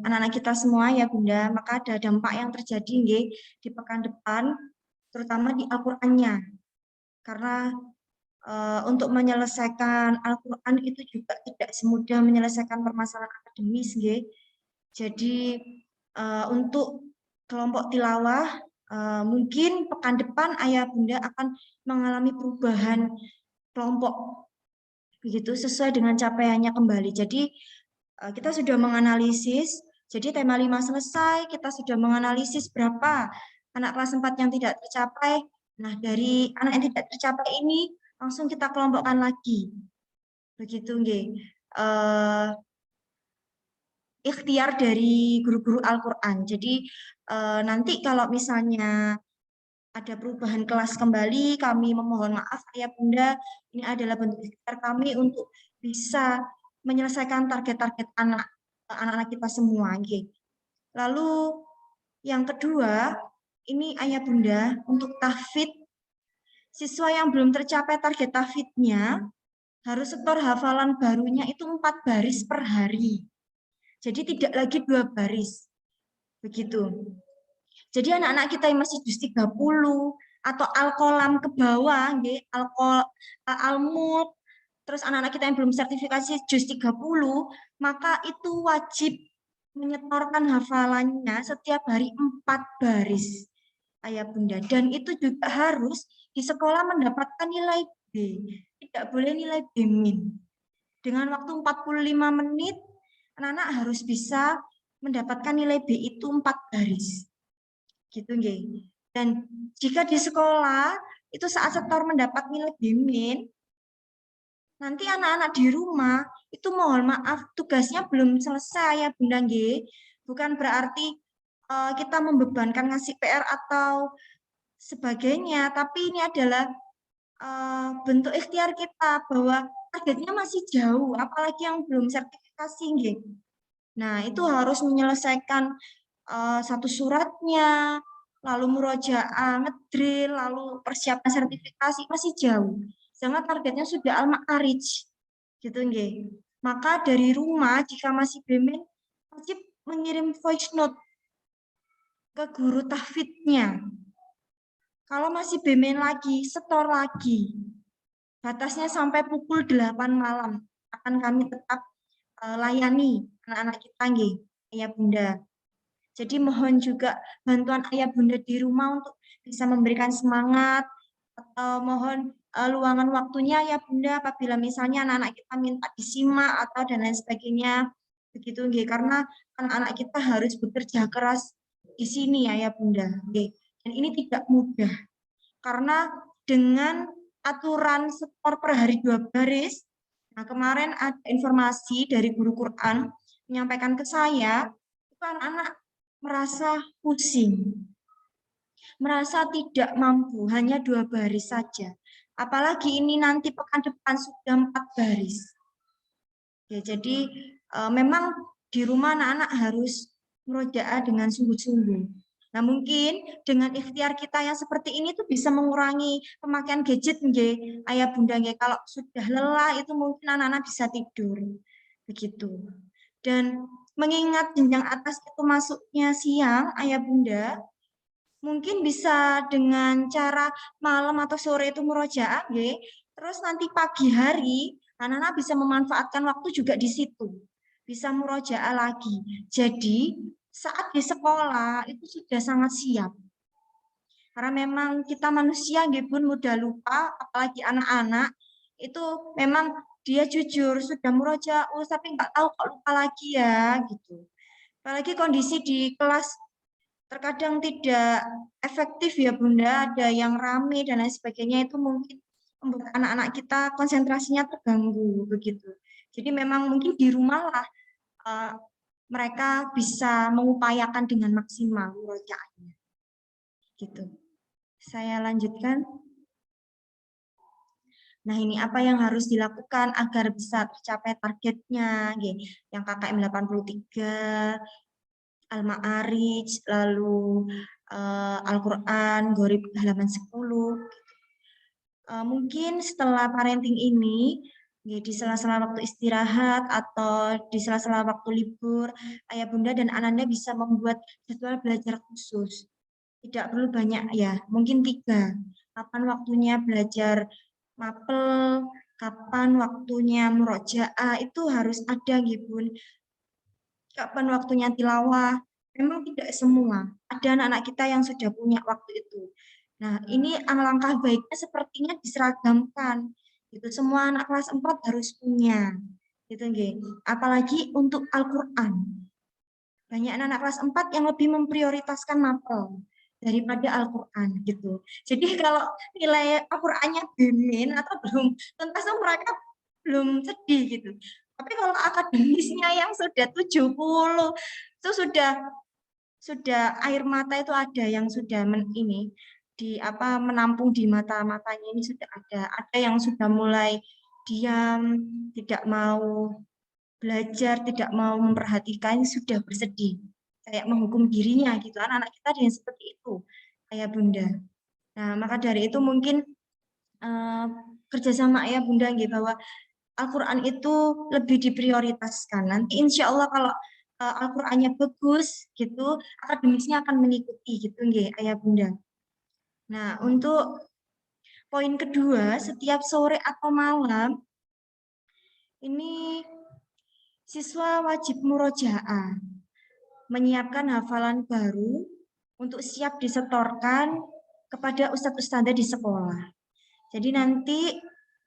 anak-anak kita semua ya Bunda, maka ada dampak yang terjadi nggih di pekan depan, terutama di Al-Qur'annya. Karena untuk menyelesaikan Al-Qur'an itu juga tidak semudah menyelesaikan permasalahan akademis nggih. Jadi untuk kelompok tilawah mungkin pekan depan ayah bunda akan mengalami perubahan kelompok begitu sesuai dengan capaiannya kembali. Jadi kita sudah menganalisis, jadi tema 5 selesai, kita sudah menganalisis berapa anak kelas 4 yang tidak tercapai. Nah, dari anak yang tidak tercapai ini langsung kita kelompokkan lagi. Begitu nggih. Ikhtiar dari guru-guru Al-Qur'an. Jadi nanti kalau misalnya ada perubahan kelas kembali, kami memohon maaf ayah bunda, ini adalah bentuk ikhtiar kami untuk bisa menyelesaikan target-target anak-anak kita semua. Lalu yang kedua, ini ayah bunda untuk tahfidz, siswa yang belum tercapai target tahfidznya harus setor hafalan barunya itu 4 baris per hari. Jadi tidak lagi 2 baris. Begitu. Jadi anak-anak kita yang masih juz 30 atau al-qalam ke bawah, al-mulk, terus anak-anak kita yang belum sertifikasi juz 30, maka itu wajib menyetorkan hafalannya setiap hari 4 baris. Ayah bunda. Dan itu juga harus di sekolah mendapatkan nilai B. Tidak boleh nilai B-. Dengan waktu 45 menit, anak-anak harus bisa mendapatkan nilai B itu 4 baris. Gitu nggih. Dan jika di sekolah itu saat setor mendapat nilai B-, nanti anak-anak di rumah itu mohon maaf tugasnya belum selesai ya Bunda nggih. Bukan berarti kita membebankan ngasih PR atau sebagainya, tapi ini adalah bentuk ikhtiar kita bahwa targetnya masih jauh, apalagi yang belum sertifikasi nggih. Nah, itu harus menyelesaikan satu suratnya, lalu murojaah, ngedrill, lalu persiapan sertifikasi masih jauh. Sedangkan targetnya sudah al-ma'arij. Gitu nggih. Maka dari rumah jika masih bemin wajib mengirim voice note ke guru tahfidznya. Kalau masih bemin lagi, setor lagi. batasnya sampai pukul 8 malam akan kami tetap layani anak-anak kita nggih, Ayah Bunda. Jadi mohon juga bantuan Ayah Bunda di rumah untuk bisa memberikan semangat atau mohon luangan waktunya ya Bunda apabila misalnya anak-anak kita minta disimak atau dan lain sebagainya begitu nggih, karena anak-anak kita harus bekerja keras di sini ya Bunda nggih. Dan ini tidak mudah karena dengan aturan setor per hari 2 baris. Nah, kemarin ada informasi dari guru Quran menyampaikan ke saya, itu anak-anak merasa pusing, merasa tidak mampu, hanya 2 baris saja. Apalagi ini nanti pekan depan sudah 4 baris. Ya, jadi memang di rumah anak-anak harus murojaah dengan sungguh-sungguh. Nah, mungkin dengan ikhtiar kita yang seperti ini tuh bisa mengurangi pemakaian gadget nggih, Ayah Bunda nggih. Kalau sudah lelah itu mungkin anak-anak bisa tidur. Begitu. Dan mengingat jenjang atas itu masuknya siang, Ayah Bunda, mungkin bisa dengan cara malam atau sore itu murojaah nggih. Terus nanti pagi hari anak-anak bisa memanfaatkan waktu juga di situ. Bisa murojaah lagi. Jadi saat di sekolah itu sudah sangat siap. Karena memang kita manusia nggih Bun mudah lupa, apalagi anak-anak itu memang dia jujur sudah murojaah tapi nggak tahu kok lupa lagi ya gitu. Apalagi kondisi di kelas terkadang tidak efektif ya Bunda, ada yang rame dan lain sebagainya, itu mungkin membuat anak-anak kita konsentrasinya terganggu begitu. Jadi memang mungkin di rumah lah mereka bisa mengupayakan dengan maksimal murojaahnya. Gitu. Saya lanjutkan. Nah, ini apa yang harus dilakukan agar bisa tercapai targetnya, yang KKM 83, Al-Ma'arij, lalu Al-Quran, Gorib halaman 10. Mungkin setelah parenting ini, di sela-sela waktu istirahat atau di sela-sela waktu libur, Ayah Bunda dan Ananda bisa membuat jadwal belajar khusus. Tidak perlu banyak ya, mungkin 3. Kapan waktunya belajar mapel, kapan waktunya murojaah, itu harus ada Bun. Kapan waktunya tilawah, memang tidak semua. Ada anak-anak kita yang sudah punya waktu itu. Nah, ini alangkah baiknya sepertinya diseragamkan. Itu semua anak kelas 4 harus punya. Gitu nggih. Apalagi untuk Al-Qur'an. Banyak anak kelas 4 yang lebih memprioritaskan mapel daripada Al-Qur'an gitu. Jadi kalau nilai Al-Qur'annya B- atau belum tuntas mereka belum sedih gitu. Tapi kalau akademisnya yang sudah 70 itu sudah air mata itu ada yang sudah menampung di mata-matanya ini sudah ada. Ada yang sudah mulai diam, tidak mau belajar, tidak mau memperhatikan, sudah bersedih. Kayak menghukum dirinya gitu. Anak-anak kita ada yang seperti itu, Ayah Bunda. Nah, maka dari itu mungkin kerjasama Ayah Bunda gitu, bahwa Al-Quran itu lebih diprioritaskan. Nanti insya Allah kalau Al-Qurannya bagus gitu, akademisnya akan mengikuti gitu nggih, Ayah Bunda. Nah, untuk poin kedua, setiap sore atau malam ini siswa wajib murojaah, menyiapkan hafalan baru untuk siap disetorkan kepada ustadz-ustadzah di sekolah. Jadi nanti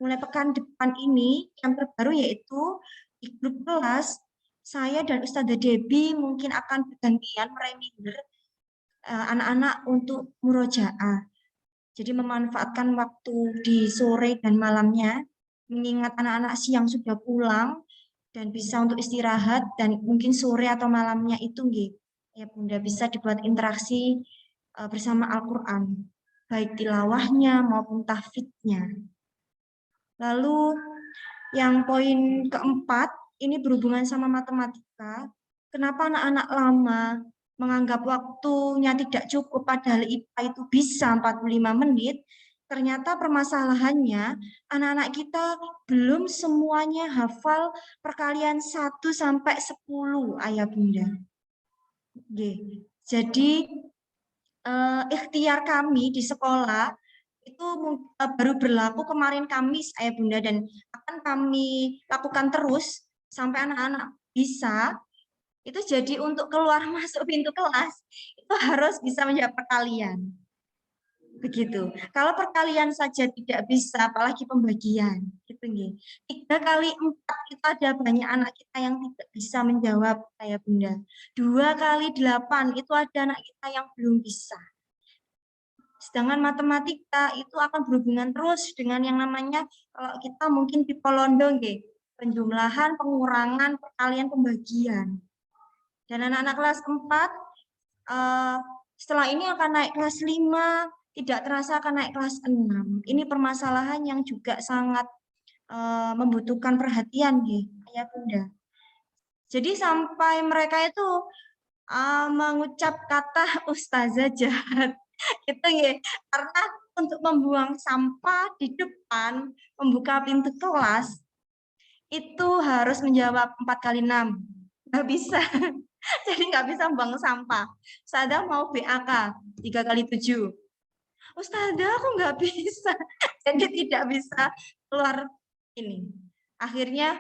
mulai pekan depan ini yang terbaru yaitu di grup kelas saya dan Ustadzah Debbie mungkin akan bergantian mereminder anak-anak untuk murojaah. Jadi memanfaatkan waktu di sore dan malamnya, mengingat anak-anak siang sudah pulang dan bisa untuk istirahat, dan mungkin sore atau malamnya itu ya Bunda bisa dibuat interaksi bersama Al-Quran, baik tilawahnya maupun tahfidnya. Lalu yang poin keempat, ini berhubungan sama matematika. Kenapa anak-anak lama menganggap waktunya tidak cukup padahal IPA itu bisa 45 menit? Ternyata permasalahannya anak-anak kita belum semuanya hafal perkalian 1 sampai 10, Ayah Bunda. Jadi ikhtiar kami di sekolah itu baru berlaku kemarin Kamis, Ayah Bunda, dan akan kami lakukan terus sampai anak-anak bisa. Itu jadi untuk keluar masuk pintu kelas itu harus bisa menjawab perkalian. Begitu. Kalau perkalian saja tidak bisa, apalagi pembagian, gitu nggih. 3 kali 4 itu ada banyak anak kita yang tidak bisa menjawab, Ayah Bunda. 2 kali 8 itu ada anak kita yang belum bisa. Sedangkan matematika itu akan berhubungan terus dengan yang namanya, kalau kita mungkin Pipolondo nggih, penjumlahan, pengurangan, perkalian, pembagian. Dan anak-anak kelas 4 setelah ini akan naik kelas 5, tidak terasa akan naik kelas 6. Ini permasalahan yang juga sangat membutuhkan perhatian, Ayah Bunda. Jadi sampai mereka itu mengucap kata ustazah jahat. Itu ya, karena untuk membuang sampah di depan, membuka pintu kelas, itu harus menjawab 4 kali 6. Nggak bisa. Jadi nggak bisa buang sampah. Ustazah mau BAK 3 kali 7. Ustazah aku nggak bisa. Jadi tidak bisa keluar ini. Akhirnya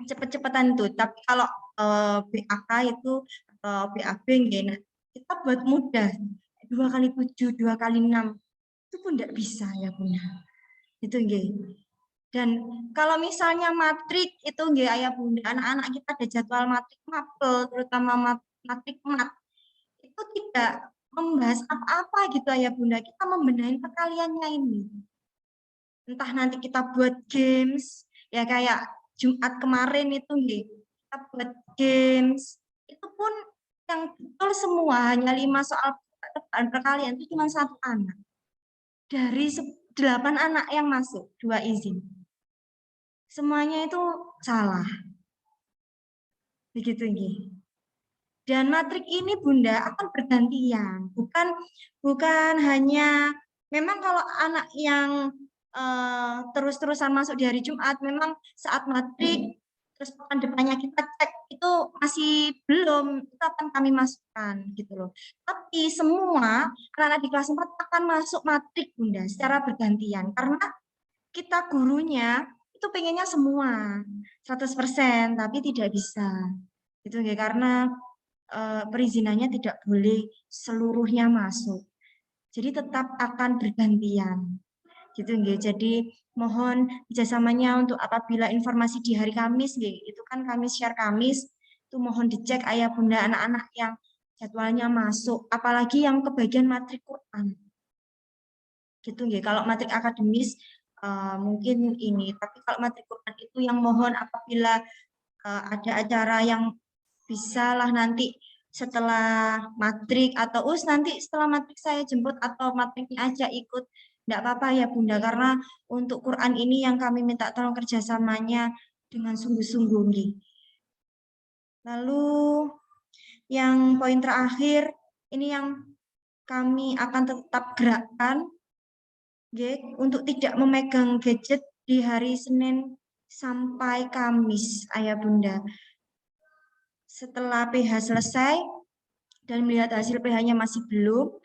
cepet-cepetan itu. Tapi kalau BAK itu BAB kita buat mudah. 2 kali 7, 2 kali 6. Itu pun tidak bisa ya Bunda. Itu nggih. Dan kalau misalnya matrik itu nggih Ayah Bunda, anak-anak kita ada jadwal matrik mapel, terutama matrik mat, itu tidak membahas apa-apa gitu Ayah Bunda. Kita membenahi perkaliannya ini. Entah nanti kita buat games, ya kayak Jumat kemarin itu nggih, kita buat games. Itu pun yang betul semua, hanya 5 soal perkalian itu cuma 1 anak. Dari 8 anak yang masuk, 2 izin. Semuanya itu salah. Begitu nggih. Dan matrik ini Bunda akan bergantian, bukan hanya memang kalau anak yang terus-terusan masuk di hari Jumat, memang saat matrik terus pekan depannya kita cek itu masih belum, itu akan kami masukkan gitu loh. Tapi semua anak-anak di kelas 4 akan masuk matrik Bunda secara bergantian karena kita gurunya itu pengennya semua 100%, tapi tidak bisa. Itu nggih, karena perizinannya tidak boleh seluruhnya masuk. Jadi tetap akan bergantian. Gitu nggih. Jadi mohon kerjasamanya untuk apabila informasi di hari Kamis nggih, itu kan Kamis share Kamis, itu mohon dicek Ayah Bunda anak-anak yang jadwalnya masuk, apalagi yang kebagian matrik Quran. Gitu nggih. Kalau matrik akademis mungkin ini, tapi kalau matrik Quran itu yang mohon apabila ada acara yang bisa lah nanti setelah matrik atau nanti setelah matrik saya jemput atau matriknya aja ikut, enggak apa-apa ya Bunda, karena untuk Quran ini yang kami minta tolong kerjasamanya dengan sungguh-sungguh nih. Lalu yang poin terakhir ini yang kami akan tetap gerakkan untuk tidak memegang gadget di hari Senin sampai Kamis, Ayah Bunda. Setelah PH selesai dan melihat hasil PH-nya masih belum,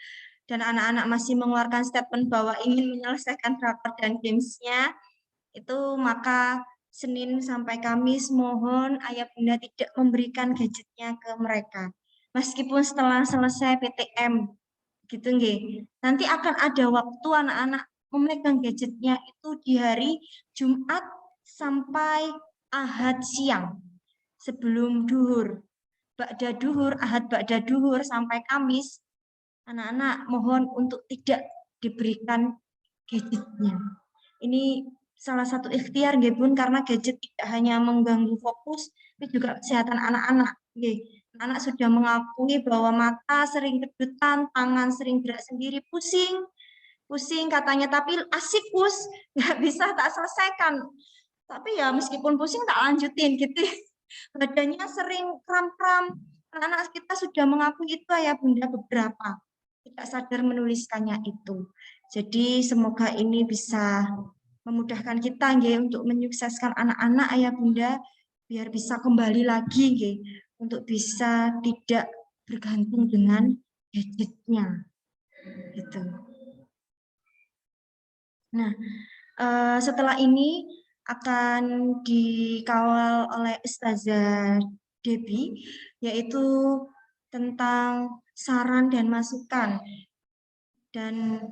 dan anak-anak masih mengeluarkan statement bahwa ingin menyelesaikan rapor dan games-nya, itu maka Senin sampai Kamis mohon Ayah Bunda tidak memberikan gadgetnya ke mereka. Meskipun setelah selesai PTM, gitu nggih. Nanti akan ada waktu anak-anak memegang gadgetnya itu di hari Jumat sampai Ahad siang sebelum duhur. Ba'da duhur, Ahad ba'da duhur sampai Kamis, anak-anak mohon untuk tidak diberikan gadgetnya. Ini salah satu ikhtiar nggih Bun, karena gadget tidak hanya mengganggu fokus, tapi juga kesehatan anak-anak. Anak sudah mengakui bahwa mata sering kedutan, tangan sering gerak sendiri, pusing katanya, tapi asik Pus, nggak bisa tak selesaikan. Tapi ya meskipun pusing tak lanjutin gitu. Badannya sering kram-kram. Anak-anak kita sudah mengakui itu ya Bunda, beberapa tidak sadar menuliskannya itu. Jadi semoga ini bisa memudahkan kita nggih untuk menyukseskan anak-anak Ayah Bunda biar bisa kembali lagi nggih untuk bisa tidak bergantung dengan gadgetnya. Gitu. Nah, setelah ini akan dikawal oleh Ustazah Debbie, yaitu tentang saran dan masukan. Dan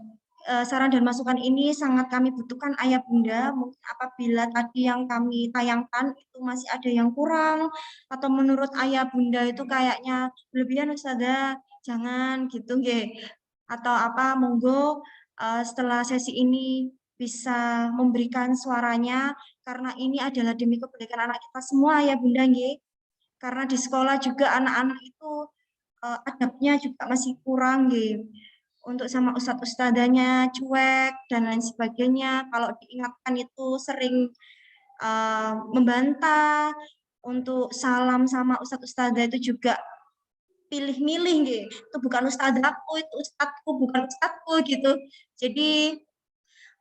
saran dan masukan ini sangat kami butuhkan Ayah Bunda. Mungkin apabila tadi yang kami tayangkan itu masih ada yang kurang, atau menurut Ayah Bunda itu kayaknya berlebihan Ustazah, jangan gitu nggih. Atau apa, monggo setelah sesi ini bisa memberikan suaranya, karena ini adalah demi kebaikan anak kita semua ya Bunda nggih. Karena di sekolah juga anak-anak itu adabnya juga masih kurang nggih. Untuk sama ustadz ustadzanya cuek dan lain sebagainya. Kalau diingatkan itu sering membantah. Untuk salam sama ustadz ustadzah itu juga pilih-milih gitu. Itu bukan ustadzahku, itu ustadzku, bukan ustadzku gitu. Jadi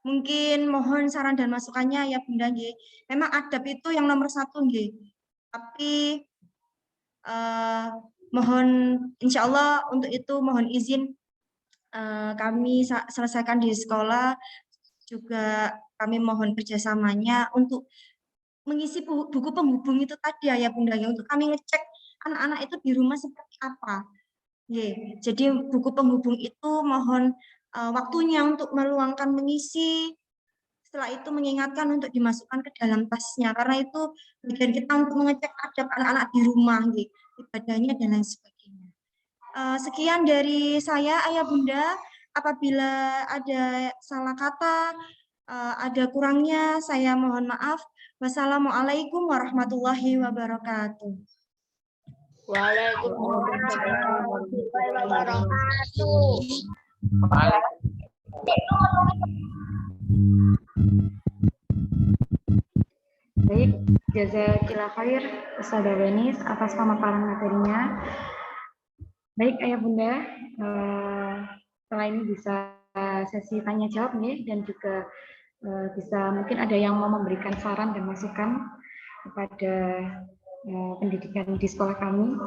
mungkin mohon saran dan masukannya ya Bunda nggih. Memang adab itu yang nomor 1 nggih. Tapi mohon insya Allah untuk itu mohon izin kami selesaikan di sekolah, juga kami mohon kerjasamanya untuk mengisi buku penghubung itu tadi ya Bunda ya, untuk kami ngecek anak-anak itu di rumah seperti apa. Jadi buku penghubung itu mohon waktunya untuk meluangkan mengisi, setelah itu mengingatkan untuk dimasukkan ke dalam tasnya, karena itu bagian kita untuk mengecek adab anak-anak di rumah, ibadahnya dan lain sebagainya. Sekian dari saya Ayah Bunda. Apabila ada salah kata, ada kurangnya, saya mohon maaf. Wassalamualaikum warahmatullahi wabarakatuh. Waalaikumsalam warahmatullahi wabarakatuh. Baik, jazakillah khair Ustazah Wenis atas pemaparan materinya. Baik Ayah Bunda, setelah ini bisa sesi tanya jawab nih, dan juga bisa mungkin ada yang mau memberikan saran dan masukan kepada pendidikan di sekolah kami.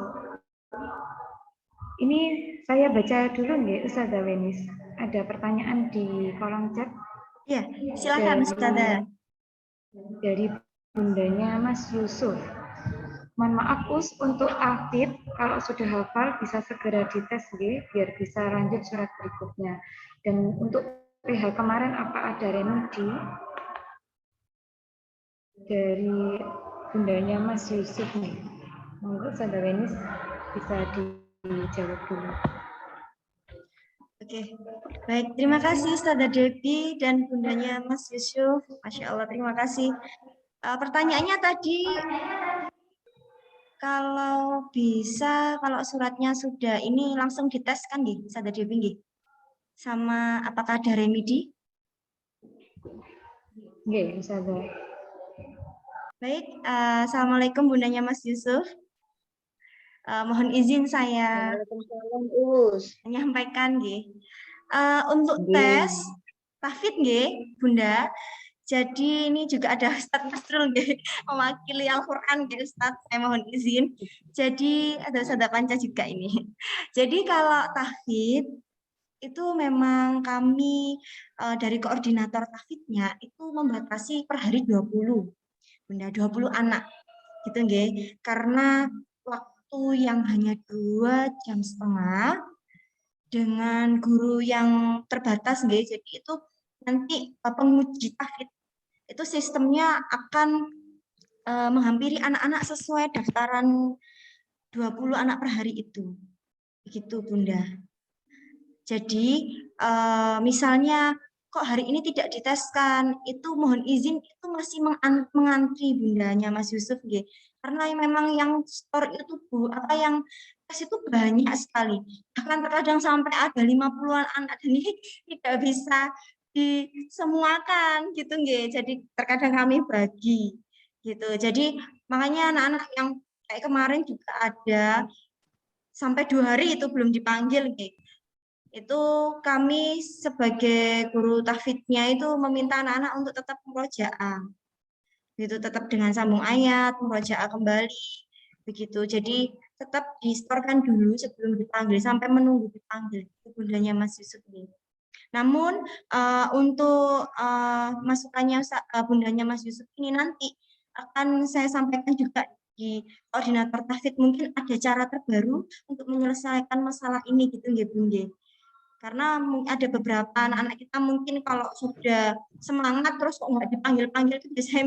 Ini saya baca dulu nih Ustazah Wenis. Ada pertanyaan di kolom chat. Ya, silakan Ustazah. Dari bundanya Mas Yusuf. Mohon maaf Us, untuk Afid kalau sudah hafal bisa segera dites biar bisa lanjut surat berikutnya. Dan untuk PH kemarin apa ada remedi? Dari bundanya Mas Yusuf nih. Monggo Ustazah Wenis bisa dijawab dulu. Oke, baik. Terima kasih Ustazah Debbie dan bundanya Mas Yusuf. Masya Allah, terima kasih. Pertanyaannya tadi, kalau bisa, kalau suratnya sudah ini langsung dites kan, Ustazah Debbie, sama apakah ada remedi? Nggih, Ustazah. Baik, Assalamualaikum bundanya Mas Yusuf. Mohon izin saya menyampaikan untuk tes tahfidz Bunda. Jadi ini juga ada Ustadz Nasrul mewakili Al-Qur'an Ustadz, saya mohon izin. Jadi ada Ustazah Panca juga ini. Jadi kalau tahfidz itu memang kami dari koordinator tahfidznya itu membatasi per hari 20. Bunda, 20 anak. Gitu karena waktu yang hanya 2,5 jam dengan guru yang terbatas jadi itu nanti penguji tahfidz itu sistemnya akan menghampiri anak-anak sesuai daftaran 20 anak per hari itu. Begitu Bunda. Jadi misalnya kok hari ini tidak diteskan, itu mohon izin itu masih mengantri bundanya Mas Yusuf karena memang yang store itu yang tes itu banyak sekali, bahkan terkadang sampai ada 50-an anak dan ini tidak bisa disemuakan gitu jadi terkadang kami bagi gitu. Jadi makanya anak-anak yang kayak kemarin juga ada sampai 2 hari itu belum dipanggil itu kami sebagai guru tahfidznya itu meminta anak-anak untuk tetap murojaah gitu, tetap dengan sambung ayat, murojaah kembali begitu. Jadi tetap distorkan dulu sebelum dipanggil sampai menunggu dipanggil. Itu bundanya Mas Yusuf ini. Namun untuk masukannya Bundanya Mas Yusuf ini nanti akan saya sampaikan juga di koordinator tahfidz, mungkin ada cara terbaru untuk menyelesaikan masalah ini gitu ya Bunda. Karena ada beberapa anak-anak kita mungkin kalau sudah semangat terus kok nggak dipanggil-panggil itu bisa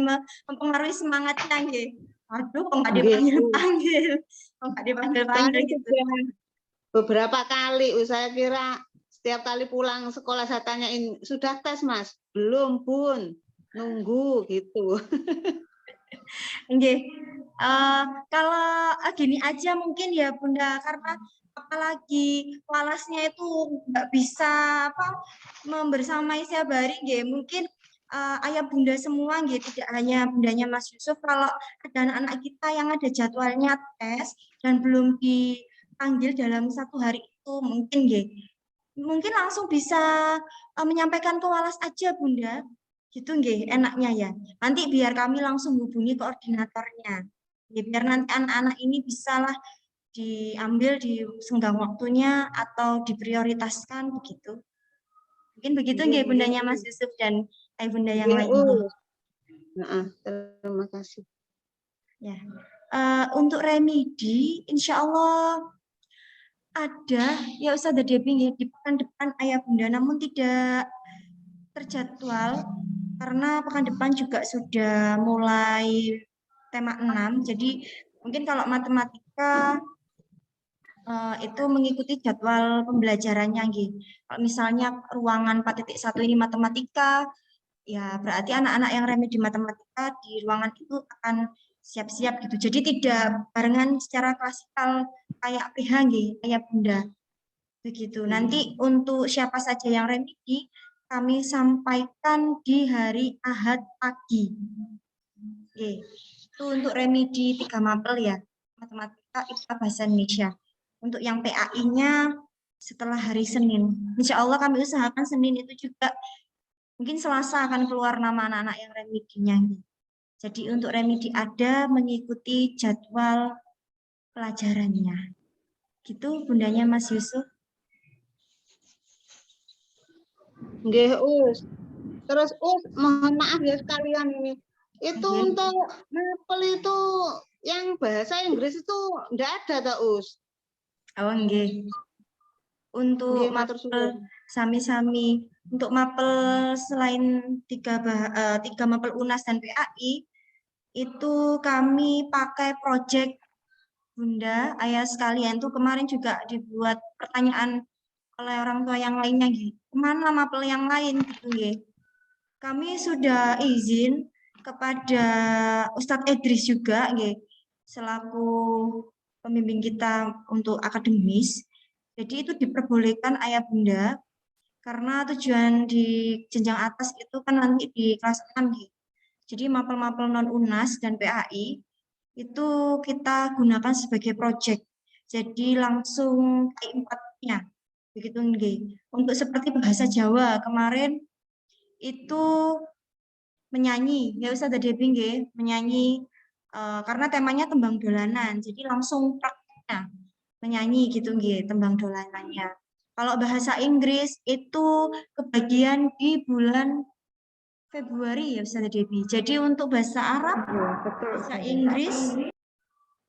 mempengaruhi semangatnya nggih. Aduh, kok nggak dipanggil-panggil, kok nggak dipanggil-panggil gitu. Beberapa kali, saya kira setiap kali pulang sekolah saya tanyain, sudah tes Mas? Belum Bun, nunggu gitu. Nggih. Kalau gini aja mungkin ya Bunda, karena apalagi walasnya itu nggak bisa membersamai setiap hari nggih. Mungkin ayah bunda semua nggih, tidak hanya bundanya Mas Yusuf, kalau ada anak-anak kita yang ada jadwalnya tes dan belum dipanggil dalam 1 hari itu mungkin nggih. Mungkin langsung bisa menyampaikan ke walas aja Bunda. Gitu nggih, enaknya ya. Nanti biar kami langsung hubungi koordinatornya. Ya, biar nanti anak-anak ini bisalah diambil di senggang waktunya atau diprioritaskan begitu. Mungkin begitu nggih bundanya Mas Yusuf dan bunda yang lainnya. Terima kasih. Ya. Untuk remedi, insya Allah ada ya Ustazah Debbie di pekan depan ayah bunda, namun tidak terjadwal karena pekan depan juga sudah mulai tema 6. Jadi mungkin kalau matematika itu mengikuti jadwal pembelajarannya gitu. Kalau misalnya ruangan 4.1 ini matematika, ya berarti anak-anak yang remedi matematika di ruangan itu akan siap-siap gitu. Jadi tidak barengan secara klasikal kayak PH kayak Bunda. Begitu. Nanti untuk siapa saja yang remedi kami sampaikan di hari Ahad pagi. Oke. Itu untuk remedi 3 mapel ya. Matematika, IPA, Bahasa Indonesia. Untuk yang PAI-nya setelah hari Senin. Insya Allah kami usahakan Senin itu juga mungkin Selasa akan keluar nama anak-anak yang remedinya. Jadi untuk remedi ada mengikuti jadwal pelajarannya. Gitu bundanya Mas Yusuf. Nggih, Us. Terus mohon maaf ya sekalian ini. Itu untuk mapel itu yang bahasa Inggris itu enggak ada ta, Us? Oh, nggih. Untuk mapel sami-sami. Untuk mapel selain 3 mapel UNAS dan PAI, itu kami pakai project Bunda, ayah sekalian tuh kemarin juga dibuat pertanyaan oleh orang tua yang lainnya gitu. Kemana mapel yang lain gitu nggih. Kami sudah izin kepada Ustadz Idris juga nggih, selaku pembimbing kita untuk akademis. Jadi itu diperbolehkan ayah bunda karena tujuan di jenjang atas itu kan nanti di kelas 6 gitu. Jadi mapel-mapel non-UNAS dan PAI itu kita gunakan sebagai proyek. Jadi langsung K4-nya. Begitu nggih. Untuk seperti bahasa Jawa kemarin itu menyanyi, ya Ustazah Debbie nggih, menyanyi karena temanya tembang dolanan. Jadi langsung prakteknya menyanyi gitu nggih, tembang dolanannya. Kalau bahasa Inggris itu kebagian di bulan Februari ya Ustazah Debbie. Jadi untuk bahasa Arab, bahasa Inggris,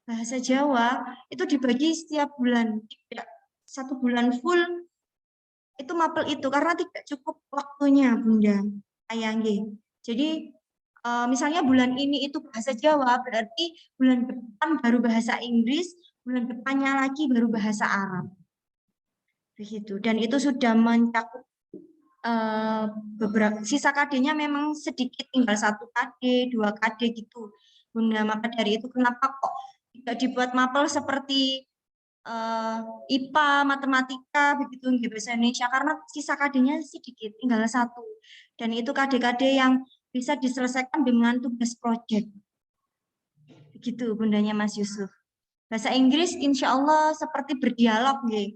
bahasa Jawa itu dibagi setiap bulan, tidak 1 bulan full itu mapel itu karena tidak cukup waktunya Bunda Ayanggi. Jadi misalnya bulan ini itu bahasa Jawa, berarti bulan depan baru bahasa Inggris, bulan depannya lagi baru bahasa Arab. Begitu. Dan itu sudah mencakup beberapa, sisa KD-nya memang sedikit, tinggal 1 KD, 2 KD gitu. Bunda, maka dari itu kenapa kok tidak dibuat mapel seperti IPA, matematika, begitu bahasa Indonesia, karena sisa KD-nya sedikit, tinggal 1. Dan itu KD-KD yang bisa diselesaikan dengan tugas proyek. Begitu bundanya Mas Yusuf. Bahasa Inggris insya Allah seperti berdialog, nggih.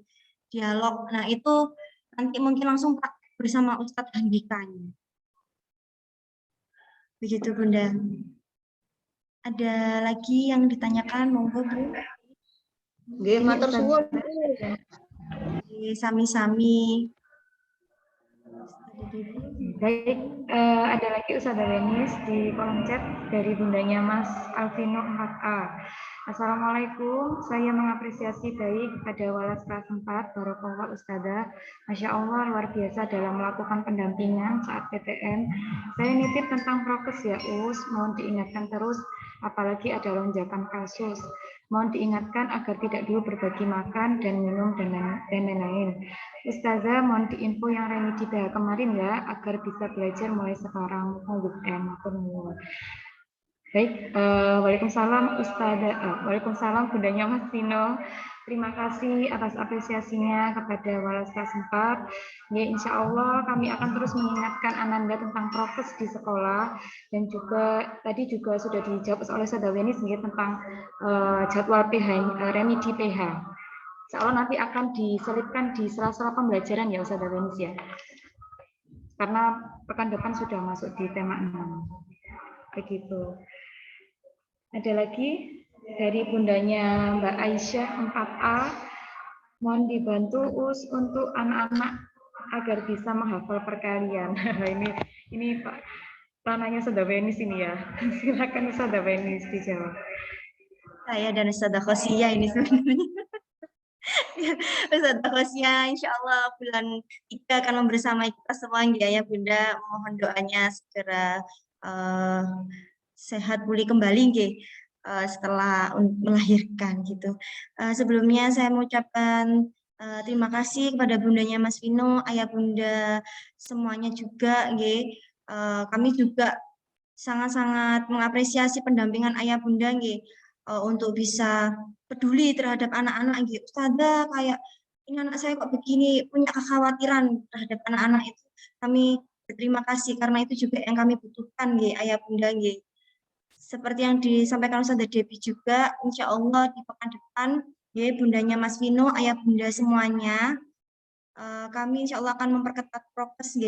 Dialog. Nah itu nanti mungkin langsung praktek bersama Ustadz Handikanya. Begitu Bunda. Ada lagi yang ditanyakan, monggo Bu. Nggih, matur suwun. Sami-sami. Baik, ada lagi Ustazah Wenis di kolom chat dari bundanya Mas Alvino 4A. Assalamualaikum, saya mengapresiasi baik pada Walas kelas 4, Barakallah Ustazah. Masya Allah, luar biasa dalam melakukan pendampingan saat PTM. Saya nitip tentang prokes ya Us, mohon diingatkan terus, apalagi ada lonjakan kasus. Mohon diingatkan agar tidak dulu berbagi makan dan minum dan lain-lain. Ustazah, mohon diinfo yang remedi PH kemarin ya, agar bisa belajar mulai sekarang. Baik, waalaikumsalam Ustazah, waalaikumsalam Bundanya Mas Vino. Terima kasih atas apresiasinya kepada Walas kelas 4. Ya, insya Allah kami akan terus mengingatkan Ananda tentang prokes di sekolah, dan juga tadi juga sudah dijawab oleh Ustazah Wenis tentang jadwal PH, remedi PH. Insya Allah nanti akan diselipkan di sela-sela pembelajaran ya Ustazah Wenis ya. Karena pekan depan sudah masuk di tema 6. Begitu. Ada lagi dari bundanya Mbak Aisyah 4A. Mohon dibantu Us untuk anak-anak agar bisa menghafal perkalian. ini Pak, tanahnya Ustazah Wenis ini ya. Silakan Ustazah Wenis dijawab. Saya dan Ustazah Khosia ini sebenarnya. Ustazah Khosia insya Allah bulan 3 akan membersamai kita semua ya Bunda. Mohon doanya segera sehat pulih kembali setelah melahirkan gitu. Sebelumnya saya mengucapkan terima kasih kepada bundanya Mas Vino, ayah bunda semuanya juga kami juga sangat-sangat mengapresiasi pendampingan ayah bunda untuk bisa peduli terhadap anak-anak Ustazah, kayak ini anak saya kok begini, punya kekhawatiran terhadap anak-anak itu. Kami berterima kasih karena itu juga yang kami butuhkan ayah bunda seperti yang disampaikan Ustazah Debbie juga, insya Allah di pekan depan bundanya Mas Vino, ayah bunda semuanya, kami insya Allah akan memperketat prokes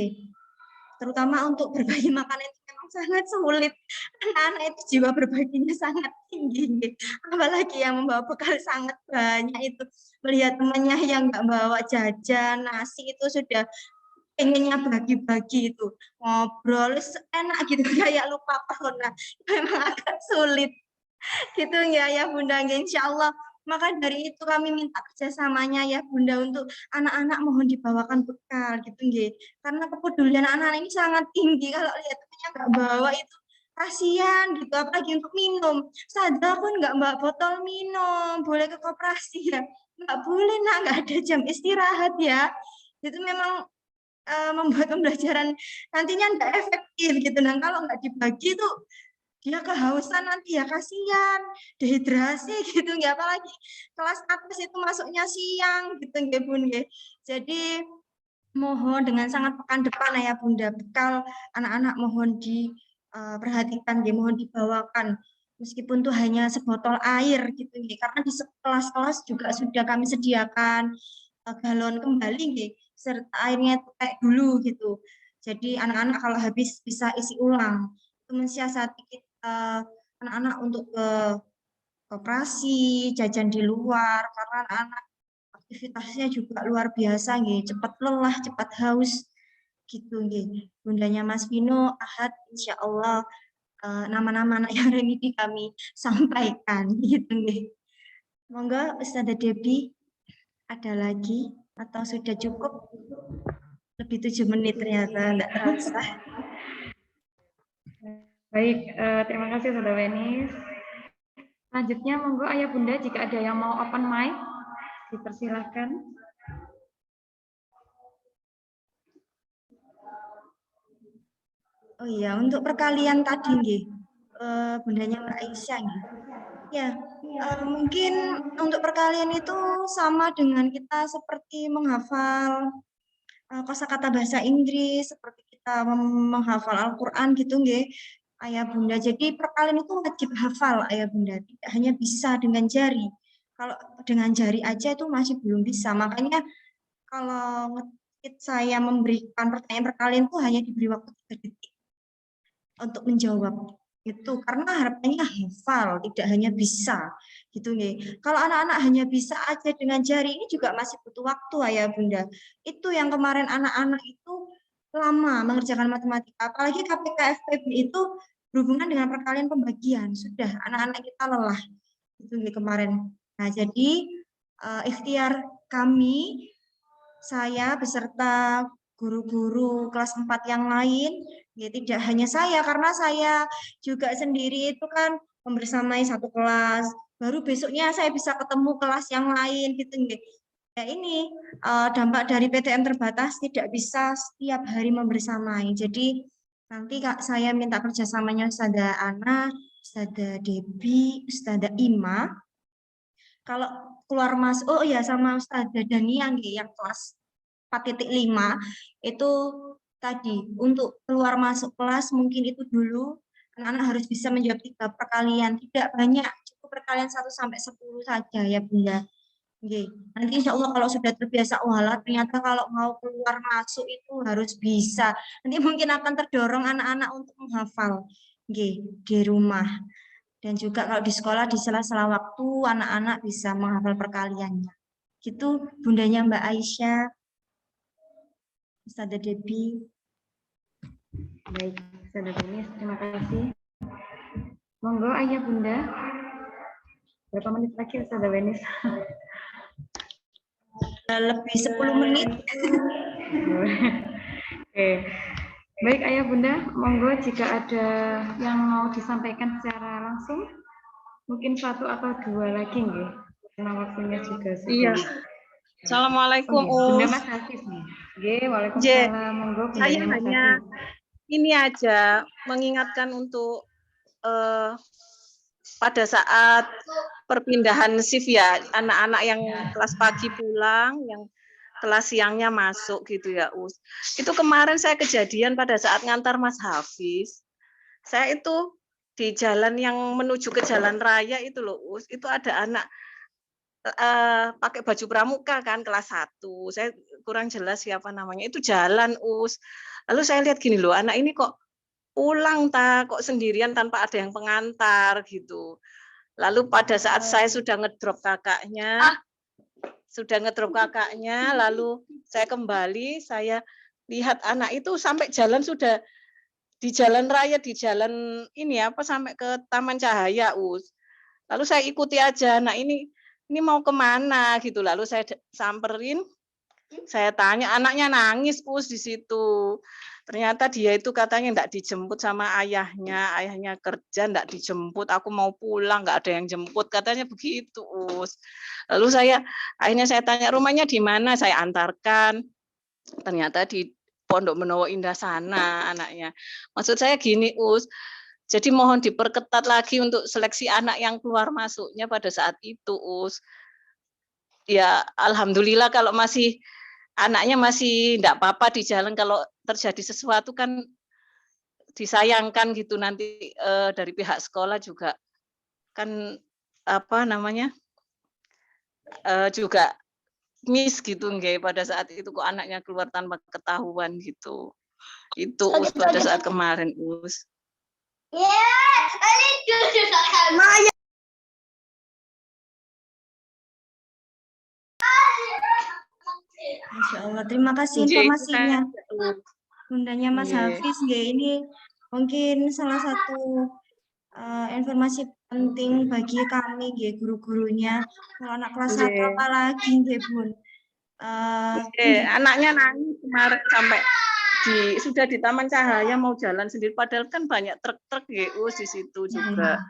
terutama untuk berbagi makanan itu memang sangat sulit. Anak-anak itu jiwa berbaginya sangat tinggi apalagi yang membawa bekal sangat banyak itu, melihat temannya yang nggak bawa jajan nasi itu sudah pengennya bagi-bagi itu, ngobrol enak gitu kayak lupa corona. Memang agak sulit gitu ya Bunda. Insya Allah maka dari itu kami minta kerjasamanya ya Bunda untuk anak-anak mohon dibawakan bekal gitu karena kepedulian anak-anak ini sangat tinggi. Kalau lihat temannya nggak bawa itu kasihan gitu, apalagi untuk minum. Saya pun nggak bawa botol minum, boleh ke koperasi ya nggak boleh nggak ada jam istirahat ya. Itu memang membuat pembelajaran nantinya tidak efektif gitu. Dan kalau nggak dibagi tuh dia kehausan nanti ya, kasihan, dehidrasi gitu apalagi kelas atas itu masuknya siang gitu Bun. Jadi mohon dengan sangat pekan depan ya Bunda, bekal anak-anak mohon diperhatikan mohon dibawakan meskipun tuh hanya sebotol air gitu karena di kelas-kelas juga sudah kami sediakan galon kembali serta airnya itu kayak dulu gitu. Jadi anak-anak kalau habis bisa isi ulang. Itu mensiasati kita anak-anak untuk ke koperasi, jajan di luar karena anak-anak aktivitasnya juga luar biasa cepat lelah, cepat haus gitu Bundanya Mas Vino, Ahad insya Allah nama-nama anak yang remedi kami sampaikan gitu Monggo Ustazah Debbie, ada lagi atau sudah cukup? Lebih 7 menit ternyata, enggak terasa. Baik, terima kasih Ustazah Wenis. Selanjutnya monggo ayah bunda jika ada yang mau open mic, dipersilahkan. Oh iya, untuk perkalian tadi bundanya Mbak Aisyah ya, mungkin untuk perkalian itu sama dengan kita seperti menghafal kosakata bahasa Inggris, seperti kita menghafal Al-Quran gitu ayah bunda. Jadi perkalian itu wajib hafal ayah bunda, tidak hanya bisa dengan jari. Kalau dengan jari aja itu masih belum bisa. Makanya kalau saya memberikan pertanyaan perkalian itu hanya diberi waktu 3 detik untuk menjawab itu karena harapannya hafal, tidak hanya bisa gitu Kalau anak-anak hanya bisa aja dengan jari ini juga masih butuh waktu ayah bunda. Itu yang kemarin anak-anak itu lama mengerjakan matematika. Apalagi KPK FPB itu berhubungan dengan perkalian pembagian. Sudah anak-anak kita lelah itu kemarin. Nah, jadi ikhtiar kami, saya beserta guru-guru kelas 4 yang lain, ya tidak hanya saya, karena saya juga sendiri itu kan membersamai satu kelas, baru besoknya saya bisa ketemu kelas yang lain gitu. Ya ini dampak dari PTM terbatas, tidak bisa setiap hari membersamai. Jadi nanti Kak, saya minta kerjasamanya Ustazah Ana, Ustazah Debi, Ustazah Ima. Kalau keluar masuk, oh ya sama Ustazah Dania yang kelas 4.5 itu tadi untuk keluar masuk kelas mungkin itu dulu anak-anak harus bisa menjawab 3 perkalian, tidak banyak, cukup perkalian 1 sampai 10 saja ya Bunda. Oke. Nanti insya Allah kalau sudah terbiasa walah ternyata kalau mau keluar masuk itu harus bisa. Nanti mungkin akan terdorong anak-anak untuk menghafal di rumah. Dan juga kalau di sekolah di sela-sela waktu anak-anak bisa menghafal perkaliannya. Gitu bundanya Mbak Aisyah, Ustazah Debi. Baik, Ustazah Denis, terima kasih. Monggo Ayah Bunda. Berapa menit lagi Ustazah Denis? Lebih 10 menit. Oke. Baik Ayah Bunda, monggo jika ada yang mau disampaikan secara langsung, mungkin 1 atau 2 lagi nggih. Karena waktunya juga sudah. Iya. Assalamualaikum, Bunda Us. Mas Hafiz nih. Nggih, waalaikumsalam. Monggo Saya Bundanya Mas hanya Hafiz. ini aja mengingatkan untuk pada saat perpindahan shift ya, anak-anak yang kelas pagi pulang, yang kelas siangnya masuk gitu ya, Us. Itu kemarin saya kejadian pada saat ngantar Mas Hafiz. Saya itu di jalan yang menuju ke jalan raya itu loh, Us. Itu ada anak pakai baju pramuka kan kelas 1. Saya kurang jelas siapa namanya. Itu jalan, Us. Lalu saya lihat gini loh, anak ini kok pulang kok sendirian tanpa ada yang pengantar gitu. Lalu pada saat saya sudah ngedrop kakaknya, lalu saya kembali, saya lihat anak itu sampai jalan sudah di jalan raya, di jalan ini apa sampai ke Taman Cahaya, Us. Lalu saya ikuti aja, nah ini mau kemana gitu. Lalu saya samperin, saya tanya, anaknya nangis, Us, di situ. Ternyata dia itu katanya enggak dijemput sama ayahnya kerja, enggak dijemput, aku mau pulang, enggak ada yang jemput, katanya begitu, Us. Lalu akhirnya saya tanya rumahnya di mana, saya antarkan, ternyata di Pondok Menowo Indah sana anaknya. Maksud saya gini, Us, jadi mohon diperketat lagi untuk seleksi anak yang keluar masuknya pada saat itu, Us. Ya, alhamdulillah kalau anaknya masih enggak apa-apa di jalan, kalau terjadi sesuatu kan disayangkan gitu nanti dari pihak sekolah juga kan apa namanya juga miss gitu nggih pada saat itu kok anaknya keluar tanpa ketahuan gitu. Itu Us pada saat kemarin, Us. Masya Allah, terima kasih informasinya. Bundanya Mas Hafiz, ini mungkin salah satu informasi penting bagi kami, guru-gurunya. Kalau anak kelas 1 apalagi, Bun. Anaknya nangis kemarin sampai sudah di Taman Cahaya mau jalan sendiri, padahal kan banyak truk-truk Us di situ juga.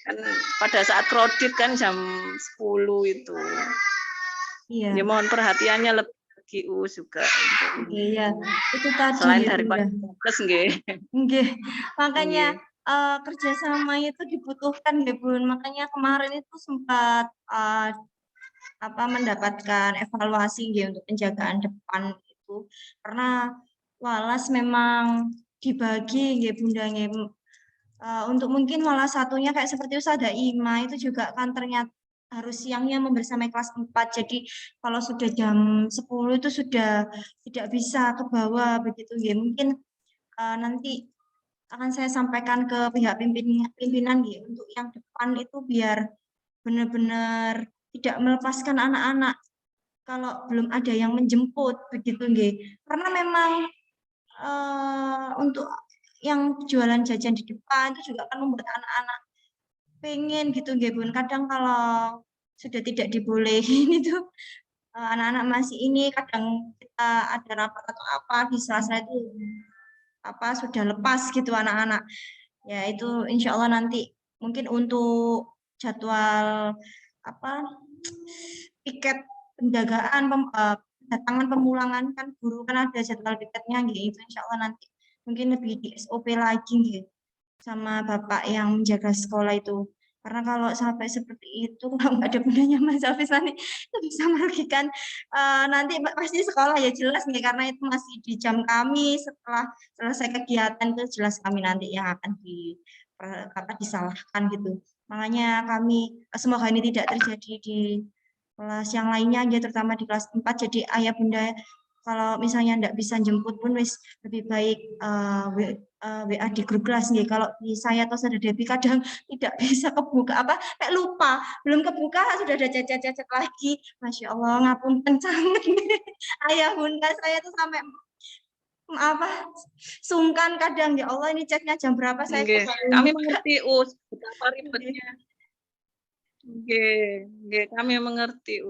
Kan pada saat kredit kan jam 10 itu. Iya. Ya mohon perhatiannya lebih lagi Us juga. Iya, itu tadi. Selain daripada fokus nggih. Makanya kerjasama itu dibutuhkan ya Bun. Makanya kemarin itu sempat mendapatkan evaluasi untuk penjagaan depan itu karena walas memang dibagi Bunda untuk mungkin walas satunya kayak seperti Ustazah Ima itu juga kan ternyata harus siangnya membersamai kelas 4, jadi kalau sudah jam 10 itu sudah tidak bisa ke bawah begitu mungkin nanti akan saya sampaikan ke pihak pimpinan untuk yang depan itu biar benar-benar tidak melepaskan anak-anak kalau belum ada yang menjemput begitu karena memang untuk yang jualan jajan di depan itu juga kan membuat anak-anak pengen gitu nggih Bun. Kadang kalau sudah tidak dibolehin itu anak-anak masih ini, kadang kita ada rapat atau apa di sela-sela itu apa sudah lepas gitu anak-anak. Ya itu insya Allah nanti mungkin untuk jadwal apa tiket penjagaan kedatangan pemulangan kan guru kan ada jadwal piketnya gitu, insya Allah nanti mungkin lebih di SOP lagi gitu sama bapak yang menjaga sekolah itu, karena kalau sampai seperti itu kalau nggak ada gunanya Mas Hafiz nanti itu bisa merugikan nanti pasti sekolah ya jelas nih, karena itu masih di jam kami setelah selesai kegiatan itu jelas kami nanti yang akan disalahkan gitu. Makanya kami semoga ini tidak terjadi di kelas yang lainnya ya, terutama di kelas 4. Jadi ayah bunda kalau misalnya tidak bisa jemput pun wis lebih baik WA di grup kelas nih. Kalau di saya atau saudara Debbie kadang tidak bisa kebuka kayak lupa belum kebuka sudah ada cacat-cacat lagi. Masya Allah ngapunten sangat ayah bunda saya tuh sampai sungkan kadang ya Allah ini ceknya jam berapa saya kami mengerti betapa ribetnya. Kami mengerti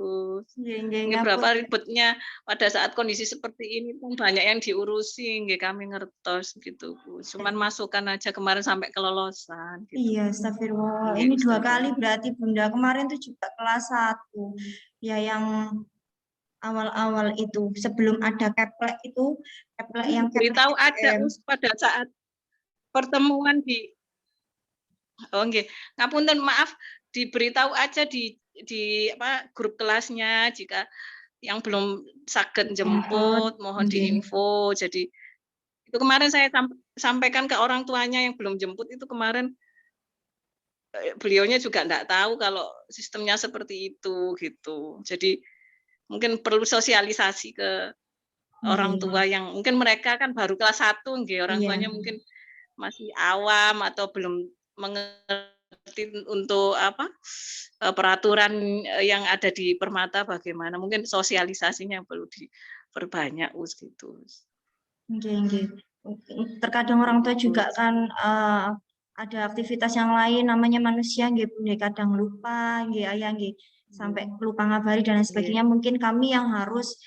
berapa ribetnya pada saat kondisi seperti ini pun banyak yang diurusi, kami ngertos gitu. Cuman masukkan aja kemarin sampai kelolosan. Gitu. Iya, astagfirullah. Ini 2 kali berarti Bunda. Kemarin tuh juga kelas 1. Ya yang awal-awal itu sebelum ada keplek itu, keplek yang beritahu ada pada saat pertemuan di ngapunten maaf, diberitahu aja di grup kelasnya jika yang belum sakit jemput mohon diinfo. Jadi itu kemarin saya sampaikan ke orang tuanya yang belum jemput itu kemarin, beliaunya juga enggak tahu kalau sistemnya seperti itu gitu. Jadi mungkin perlu sosialisasi ke orang tua yang mungkin mereka kan baru kelas 1 orang tuanya mungkin masih awam atau belum mengerti untuk peraturan yang ada di Permata bagaimana, mungkin sosialisasinya perlu diperbanyak gitu. Terkadang orang tua juga kan ada aktivitas yang lain, namanya manusia kadang lupa ayah sampai lupa ngabari dan lain sebagainya. Mungkin kami yang harus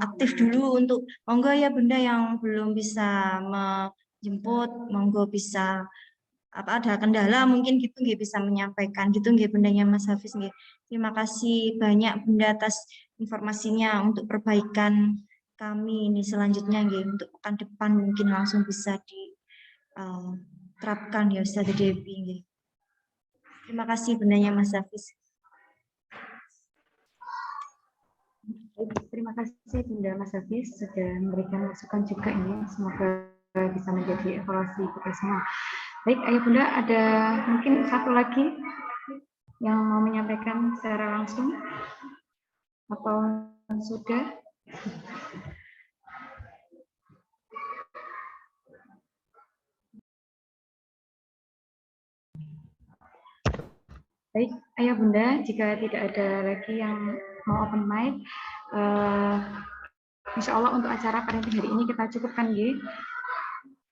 aktif dulu untuk monggo ya bunda yang belum bisa menjemput, monggo bisa ada kendala mungkin gitu bisa menyampaikan gitu bundanya Mas Hafiz. Terima kasih banyak Bunda atas informasinya untuk perbaikan kami ini selanjutnya untuk pekan depan mungkin langsung bisa diterapkan ya Ustazah Debbie. Terima kasih Bundanya Mas Hafiz. Terima kasih Bunda Mas Hafiz sudah memberikan masukan juga ini, semoga bisa menjadi evaluasi kita semua. Baik, Ayah Bunda, ada mungkin satu lagi yang mau menyampaikan secara langsung atau sudah? Baik, Ayah Bunda, jika tidak ada lagi yang mau open mic, insya Allah untuk acara parenting hari ini kita cukupkan,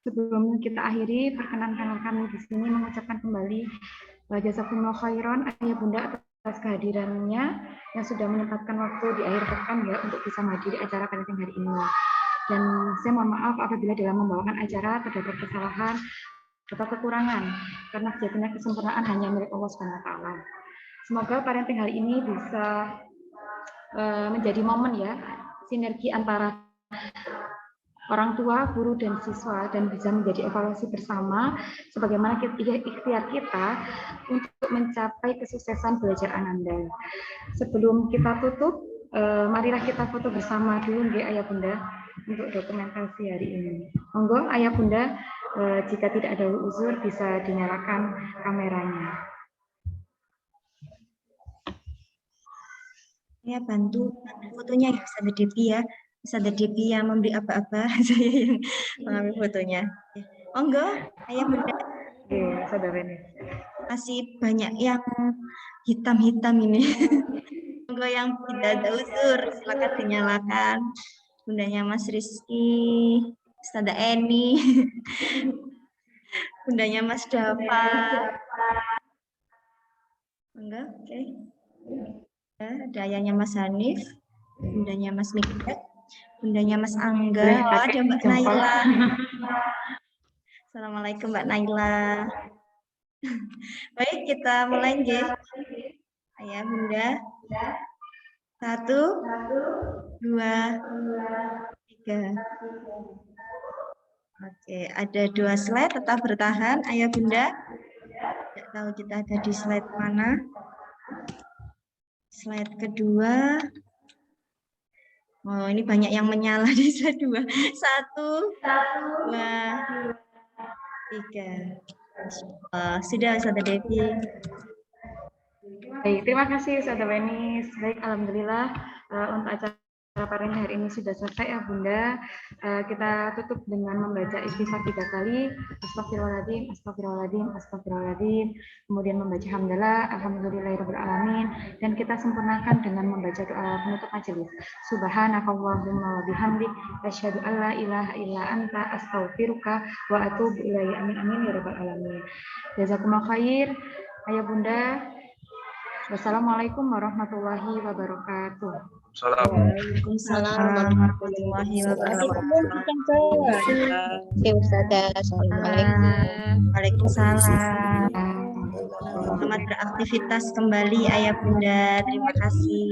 Sebelum kita akhiri, perkenankan kami di sini mengucapkan kembali jazakumullah khairan Ayah Bunda atas kehadirannya yang sudah menyempatkan waktu di akhir pekan untuk bisa menghadiri acara parenting hari ini. Dan saya mohon maaf apabila dalam membawakan acara terdapat kesalahan atau kekurangan, karena sejatinya kesempurnaan hanya milik Allah SWT. Semoga parenting hari ini bisa menjadi momen sinergi antara orang tua, guru, dan siswa, dan bisa menjadi evaluasi bersama sebagaimana ikhtiar kita untuk mencapai kesuksesan belajar Ananda. Sebelum kita tutup, marilah kita foto bersama dulu Ayah Bunda untuk dokumentasi hari ini. Monggo Ayah Bunda, jika tidak ada uzur bisa dinyalakan kameranya. Ya bantu fotonya ya Ustazah Debbie ya. Ustazah Debbie yang memberi apa-apa, saya yang mengambil fotonya. Monggo, Ayah Bunda. Saudara ini. Masih banyak yang hitam-hitam ini. Monggo yang tidak ada uzur, silakan dinyalakan. Bundanya Mas Rizky, Ustazah Eni, bundanya Mas Dava. Enggak, oke. Ada ayahnya Mas Hanif, bundanya Mas Mikdad, bundanya Mas Angga. Boleh Oh, pakai ada Mbak jempol. Naila. Assalamualaikum Mbak Naila. Baik, kita mulai nggih. Ayah bunda. 1, 2, 3. Oke, ada 2 slide, tetap bertahan ayah bunda. Tidak tahu kita ada di slide mana. Slide kedua. Oh, ini banyak yang menyala di slide 2. 1, 2, 3. Sudah, Ustazah Devi. Baik, terima kasih Ustazah Wenis. Baik, alhamdulillah untuk acara parent hari ini sudah selesai ya Bunda. Kita tutup dengan membaca istighfar 3 kali. Astagfirullahaladzim, astagfirullahaladzim, astagfirullahaladzim. Kemudian membaca hamdalah, alhamdulillahirabbil alamin, dan kita sempurnakan dengan membaca doa penutup majelis. Subhanakallahumma wa bihamdik, asyhadu an la ilaha illa anta, astaghfiruka wa atubu ilaika. Amin amin ya rabbal alamin. Jazakumullah khair. Ayah Bunda. Wassalamualaikum warahmatullahi wabarakatuh. Waalaikumsalam warahmatullahi wabarakatuh. Oke, Ustazah. Assalamualaikum. Waalaikumsalam. Selamat beraktivitas kembali ayah bunda. Terima kasih.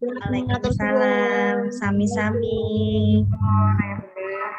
Waalaikumsalam. Sami-sami. Ayah Bunda.